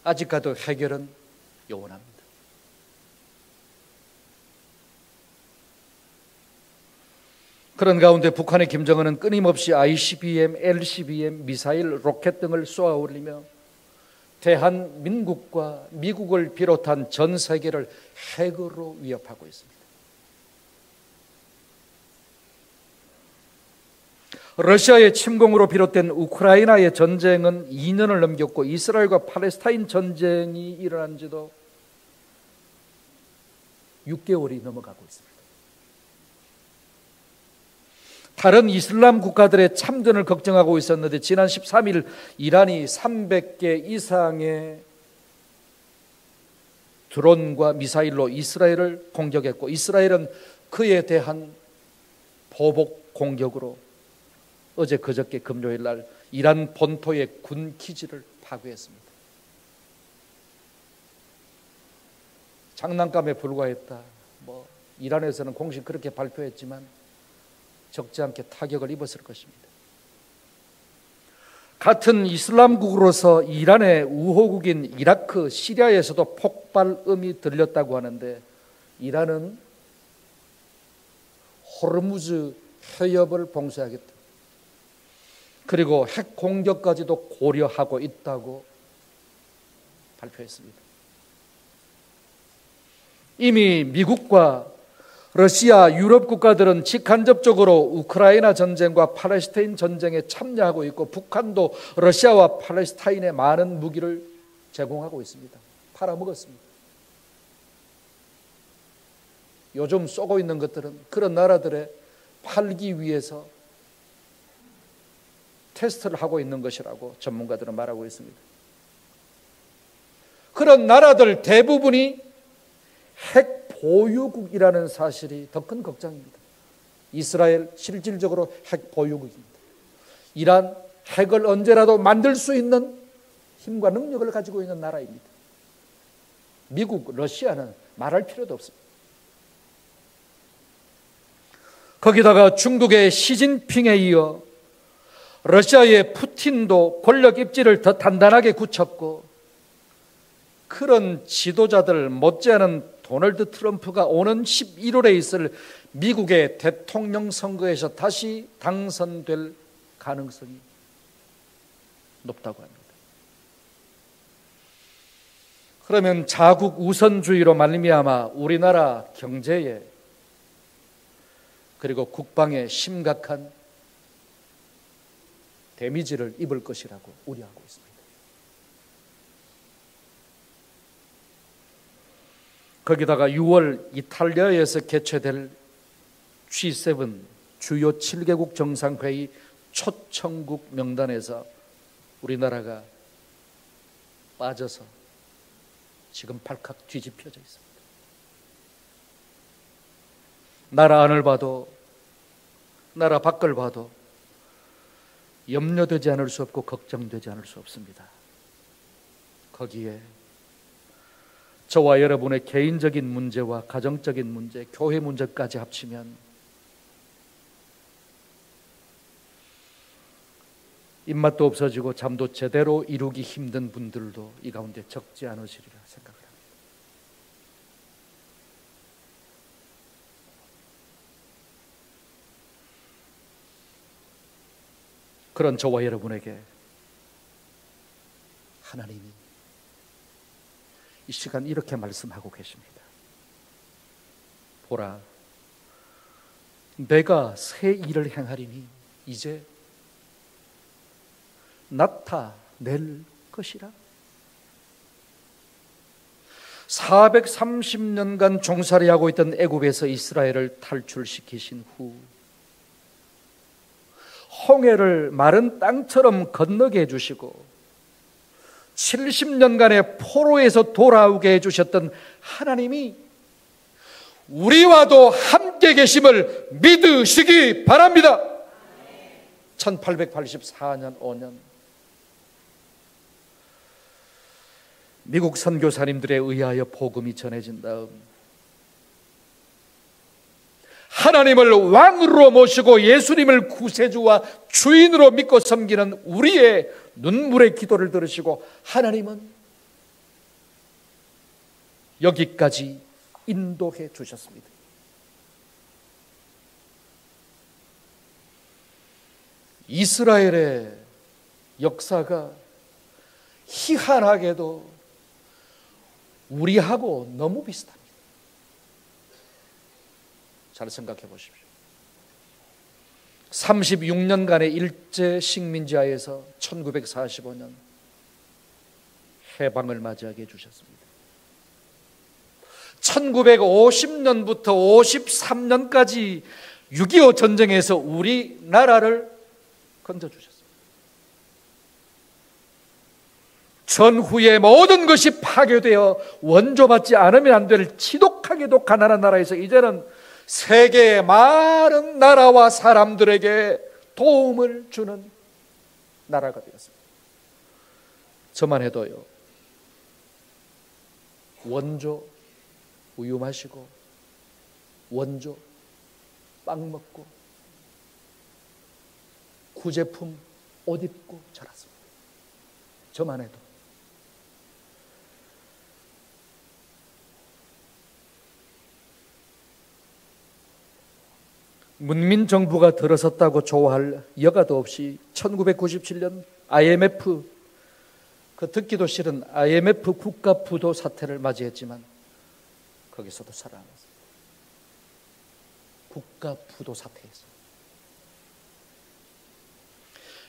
아직까지 해결은 요원합니다. 그런 가운데 북한의 김정은은 끊임없이 ICBM, LCBM, 미사일, 로켓 등을 쏘아 올리며 대한민국과 미국을 비롯한 전 세계를 핵으로 위협하고 있습니다. 러시아의 침공으로 비롯된 우크라이나의 전쟁은 2년을 넘겼고 이스라엘과 팔레스타인 전쟁이 일어난 지도 6개월이 넘어가고 있습니다. 다른 이슬람 국가들의 참전을 걱정하고 있었는데 지난 13일 이란이 300개 이상의 드론과 미사일로 이스라엘을 공격했고 이스라엘은 그에 대한 보복 공격으로 어제 그저께 금요일 날 이란 본토의 군 기지를 파괴했습니다. 장난감에 불과했다. 이란에서는 공식 그렇게 발표했지만 적지 않게 타격을 입었을 것입니다. 같은 이슬람국으로서 이란의 우호국인 이라크, 시리아에서도 폭발음이 들렸다고 하는데 이란은 호르무즈 해협을 봉쇄하겠다. 그리고 핵 공격까지도 고려하고 있다고 발표했습니다. 이미 미국과 러시아, 유럽 국가들은 직간접적으로 우크라이나 전쟁과 팔레스타인 전쟁에 참여하고 있고 북한도 러시아와 팔레스타인에 많은 무기를 제공하고 있습니다. 팔아먹었습니다. 요즘 쏘고 있는 것들은 그런 나라들에 팔기 위해서 테스트를 하고 있는 것이라고 전문가들은 말하고 있습니다. 그런 나라들 대부분이 핵 보유국이라는 사실이 더 큰 걱정입니다. 이스라엘 실질적으로 핵 보유국입니다. 이란 핵을 언제라도 만들 수 있는 힘과 능력을 가지고 있는 나라입니다. 미국, 러시아는 말할 필요도 없습니다. 거기다가 중국의 시진핑에 이어 러시아의 푸틴도 권력 입지를 더 단단하게 굳혔고, 그런 지도자들 못지않은 도널드 트럼프가 오는 11월에 있을 미국의 대통령 선거에서 다시 당선될 가능성이 높다고 합니다. 그러면 자국 우선주의로 말미암아 우리나라 경제에 그리고 국방에 심각한 데미지를 입을 것이라고 우려하고 있습니다. 거기다가 6월 이탈리아에서 개최될 G7 주요 7개국 정상회의 초청국 명단에서 우리나라가 빠져서 지금 발칵 뒤집혀져 있습니다. 나라 안을 봐도 나라 밖을 봐도 염려되지 않을 수 없고 걱정되지 않을 수 없습니다. 거기에 저와 여러분의 개인적인 문제와 가정적인 문제, 교회 문제까지 합치면 입맛도 없어지고 잠도 제대로 이루기 힘든 분들도 이 가운데 적지 않으시리라 생각을 합니다. 그런 저와 여러분에게 하나님이 이 시간 이렇게 말씀하고 계십니다. 보라, 내가 새 일을 행하리니 이제 나타낼 것이라. 430년간 종살이하고 있던 애굽에서 이스라엘을 탈출시키신 후 홍해를 마른 땅처럼 건너게 해주시고 70년간의 포로에서 돌아오게 해주셨던 하나님이 우리와도 함께 계심을 믿으시기 바랍니다. 1884년 5년 미국 선교사님들에 의하여 복음이 전해진 다음 하나님을 왕으로 모시고 예수님을 구세주와 주인으로 믿고 섬기는 우리의 눈물의 기도를 들으시고 하나님은 여기까지 인도해 주셨습니다. 이스라엘의 역사가 희한하게도 우리하고 너무 비슷합니다. 잘 생각해 보십시오. 36년간의 일제 식민지하에서 1945년 해방을 맞이하게 해주셨습니다. 1950년부터 53년까지 6.25 전쟁에서 우리나라를 건져주셨습니다. 전후의 모든 것이 파괴되어 원조받지 않으면 안 될 지독하게도 가난한 나라에서 이제는 세계의 많은 나라와 사람들에게 도움을 주는 나라가 되었습니다. 저만 해도요, 원조 우유 마시고 원조 빵 먹고 구제품 옷 입고 자랐습니다. 저만 해도. 문민정부가 들어섰다고 좋아할 여가도 없이 1997년 IMF, 그 듣기도 싫은 IMF 국가부도 사태를 맞이했지만 거기서도 살아남았습니다. 국가부도 사태에서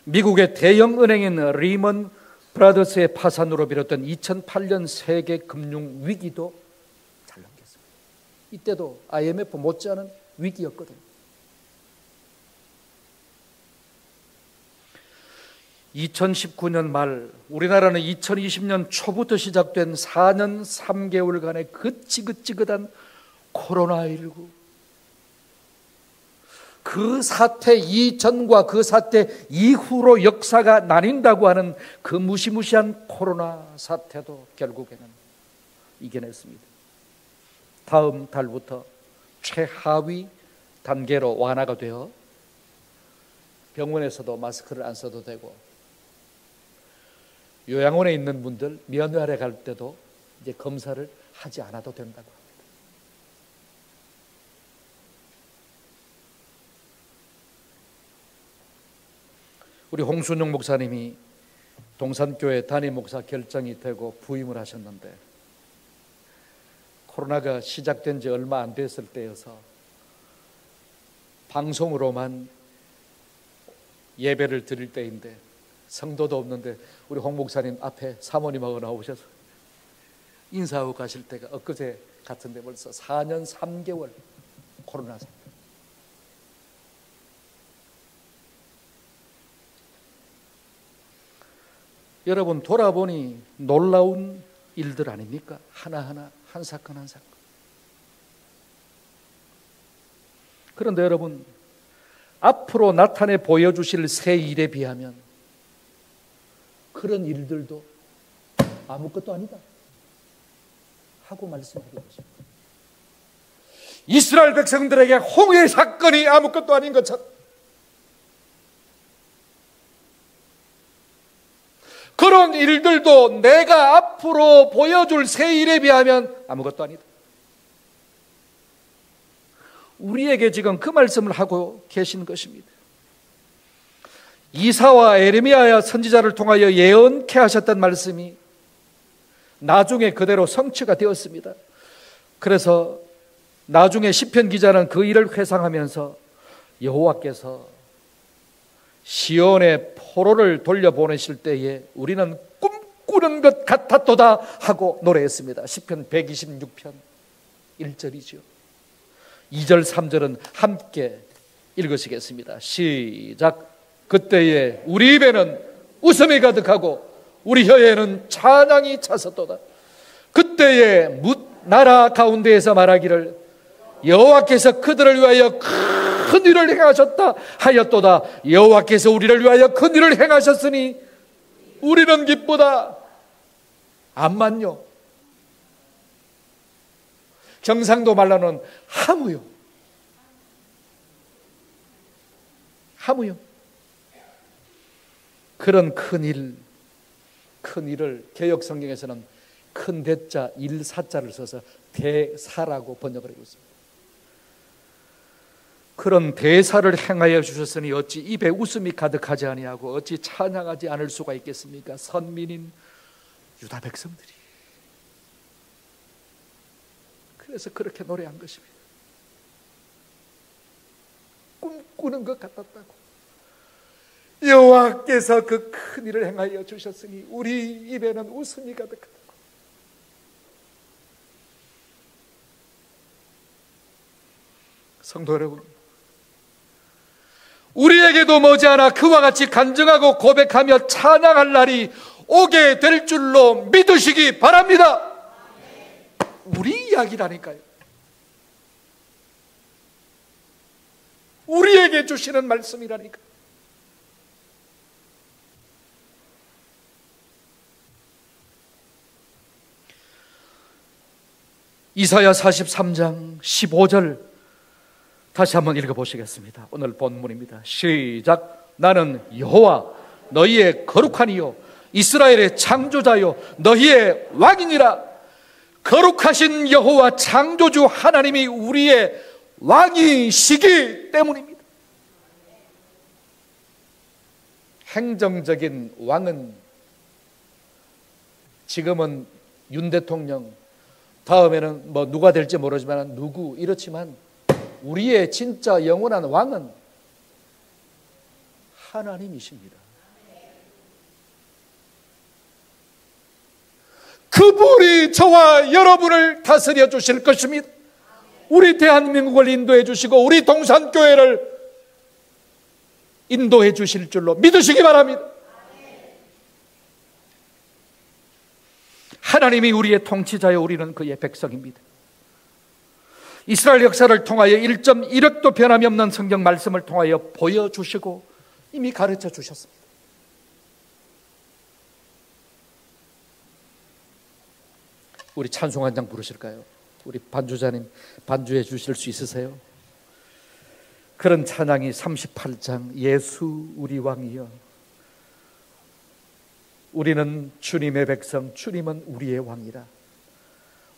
미국의 대형 은행인 리먼 브라더스의 파산으로 비롯된 2008년 세계 금융 위기도 잘 넘겼습니다. 이때도 IMF 못지않은 위기였거든요. 2019년 말, 우리나라는 2020년 초부터 시작된 4년 3개월간의 그 지긋지긋한 코로나19, 그 사태 이전과 그 사태 이후로 역사가 나뉜다고 하는 그 무시무시한 코로나 사태도 결국에는 이겨냈습니다. 다음 달부터 최하위 단계로 완화가 되어 병원에서도 마스크를 안 써도 되고, 요양원에 있는 분들 면회하러 갈 때도 이제 검사를 하지 않아도 된다고 합니다. 우리 홍순영 목사님이 동산교회 담임 목사 결정이 되고 부임을 하셨는데, 코로나가 시작된 지 얼마 안 됐을 때여서 방송으로만 예배를 드릴 때인데 성도도 없는데 우리 홍 목사님 앞에 사모님하고 나오셔서 인사하고 가실 때가 엊그제 같은데 벌써 4년 3개월 코로나 사태. 여러분 돌아보니 놀라운 일들 아닙니까? 하나하나 한 사건 한 사건. 그런데 여러분, 앞으로 나타내 보여주실 새 일에 비하면 그런 일들도 아무것도 아니다 하고 말씀하고 계십니다. 이스라엘 백성들에게 홍해 사건이 아무것도 아닌 것처럼, 그런 일들도 내가 앞으로 보여줄 새 일에 비하면 아무것도 아니다. 우리에게 지금 그 말씀을 하고 계신 것입니다. 이사와 에레미야 선지자를 통하여 예언케 하셨던 말씀이 나중에 그대로 성취가 되었습니다. 그래서 나중에 시편 기자는 그 일을 회상하면서 여호와께서 시온의 포로를 돌려보내실 때에 우리는 꿈꾸는 것 같았도다 하고 노래했습니다. 시편 126편 1절이죠. 2절 3절은 함께 읽으시겠습니다. 시작. 그때에 우리 입에는 웃음이 가득하고 우리 혀에는 찬양이 찼었도다. 그때에 뭇 나라 가운데에서 말하기를 여호와께서 그들을 위하여 큰 일을 행하셨다 하였도다. 여호와께서 우리를 위하여 큰 일을 행하셨으니 우리는 기쁘다. 암만요. 경상도 말로는 하무요. 하무요. 그런 큰 일을 개역 성경에서는 큰 대자 일사자를 써서 대사라고 번역을 하고 있습니다. 그런 대사를 행하여 주셨으니 어찌 입에 웃음이 가득하지 아니하고 어찌 찬양하지 않을 수가 있겠습니까? 선민인 유다 백성들이. 그래서 그렇게 노래한 것입니다. 꿈꾸는 것 같았다고. 여호와께서 그 큰 일을 행하여 주셨으니 우리 입에는 웃음이 가득하다고. 성도 여러분, 우리에게도 머지않아 그와 같이 간증하고 고백하며 찬양할 날이 오게 될 줄로 믿으시기 바랍니다. 우리 이야기라니까요. 우리에게 주시는 말씀이라니까. 이사야 43장 15절 다시 한번 읽어보시겠습니다. 오늘 본문입니다. 시작. 나는 여호와 너희의 거룩하니요 이스라엘의 창조자요 너희의 왕이니라. 거룩하신 여호와 창조주 하나님이 우리의 왕이시기 때문입니다. 행정적인 왕은 지금은 윤 대통령, 다음에는 뭐 누가 될지 모르지만 누구 이렇지만 우리의 진짜 영원한 왕은 하나님이십니다. 그분이 저와 여러분을 다스려 주실 것입니다. 우리 대한민국을 인도해 주시고 우리 동산교회를 인도해 주실 줄로 믿으시기 바랍니다. 하나님이 우리의 통치자여 우리는 그의 백성입니다. 이스라엘 역사를 통하여 1.1억도 변함이 없는 성경 말씀을 통하여 보여주시고 이미 가르쳐 주셨습니다. 우리 찬송 한 장 부르실까요? 우리 반주자님 반주해 주실 수 있으세요? 그런 찬양이 38장 예수 우리 왕이여, 우리는 주님의 백성, 주님은 우리의 왕이라.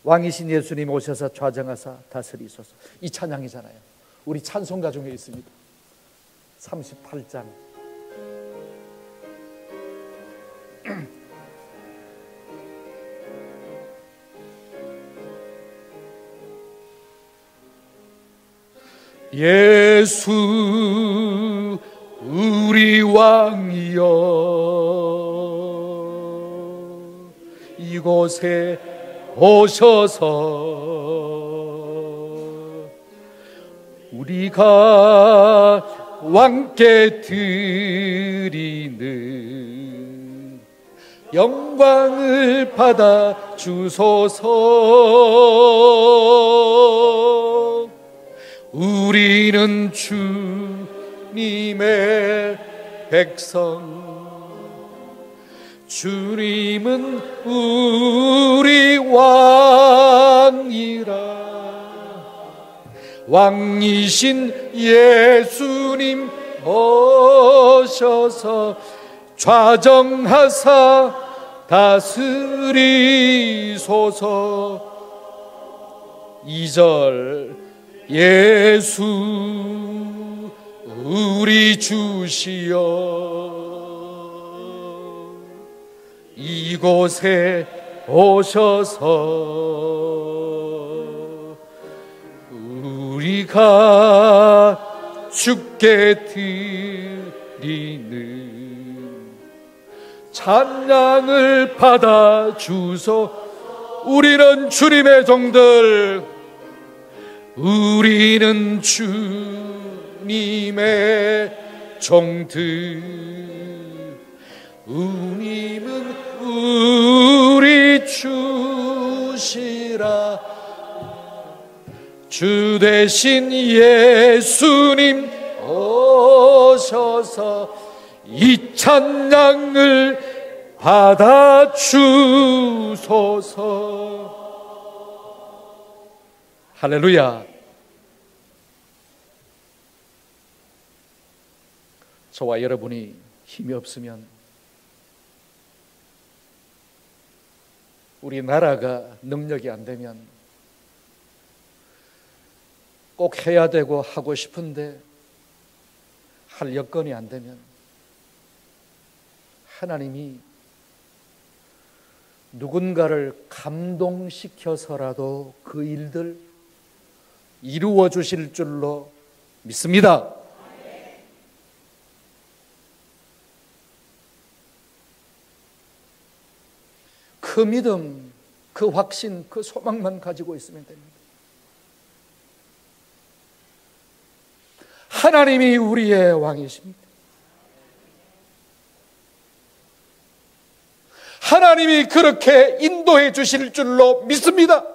왕이신 예수님 오셔서 좌정하사 다스리소서. 이 찬양이잖아요. 우리 찬송가 중에 있습니다. 38장 예수 우리 왕이여, 이곳에 오셔서 우리가 왕께 드리는 영광을 받아 주소서. 우리는 주님의 백성, 주님은 우리 왕이라. 왕이신 예수님 오셔서 좌정하사 다스리소서. 2절 예수 우리 주시여, 이곳에 오셔서 우리가 주께 드리는 찬양을 받아 주소. 우리는 주님의 종들, 우리는 주님의 종들, 주님은 우리 주시라. 주 대신 예수님 오셔서 이 찬양을 받아 주소서. 할렐루야. 저와 여러분이 힘이 없으면, 우리 나라가 능력이 안 되면, 꼭 해야 되고 하고 싶은데 할 여건이 안 되면, 하나님이 누군가를 감동시켜서라도 그 일들 이루어 주실 줄로 믿습니다. 그 믿음, 그 확신, 그 소망만 가지고 있으면 됩니다. 하나님이 우리의 왕이십니다. 하나님이 그렇게 인도해 주실 줄로 믿습니다.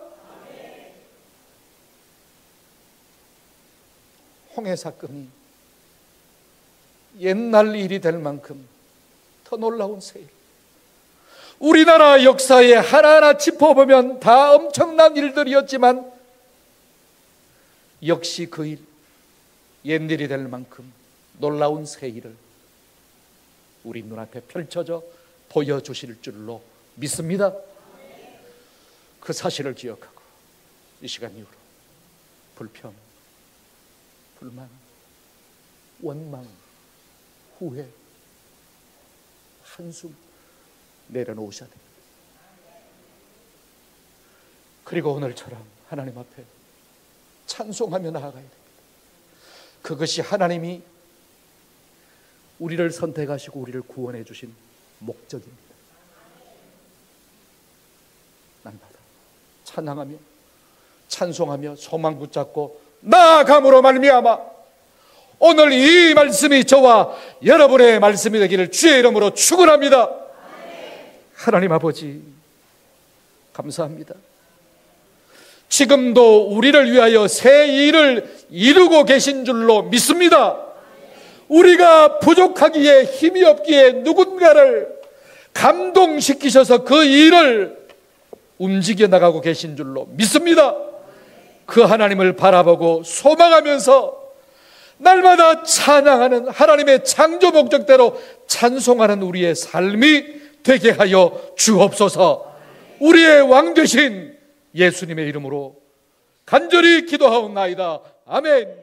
홍해 사건이 옛날 일이 될 만큼 더 놀라운 새 일, 우리나라 역사에 하나하나 짚어보면 다 엄청난 일들이었지만 역시 그 일, 옛일이 될 만큼 놀라운 새 일을 우리 눈앞에 펼쳐져 보여주실 줄로 믿습니다. 그 사실을 기억하고 이 시간 이후로 불평, 불만, 원망, 후회, 한숨 내려놓으셔야 됩니다. 그리고 오늘처럼 하나님 앞에 찬송하며 나아가야 됩니다. 그것이 하나님이 우리를 선택하시고 우리를 구원해 주신 목적입니다. 날마다 찬양하며 찬송하며 소망 붙잡고 나아감으로 말미암아 오늘 이 말씀이 저와 여러분의 말씀이 되기를 주의 이름으로 축원합니다. 하나님 아버지 감사합니다. 지금도 우리를 위하여 새 일을 이루고 계신 줄로 믿습니다. 우리가 부족하기에 힘이 없기에 누군가를 감동시키셔서 그 일을 움직여 나가고 계신 줄로 믿습니다. 그 하나님을 바라보고 소망하면서 날마다 찬양하는 하나님의 창조 목적대로 찬송하는 우리의 삶이 되게 하여 주옵소서. 우리의 왕 되신 예수님의 이름으로 간절히 기도하옵나이다. 아멘.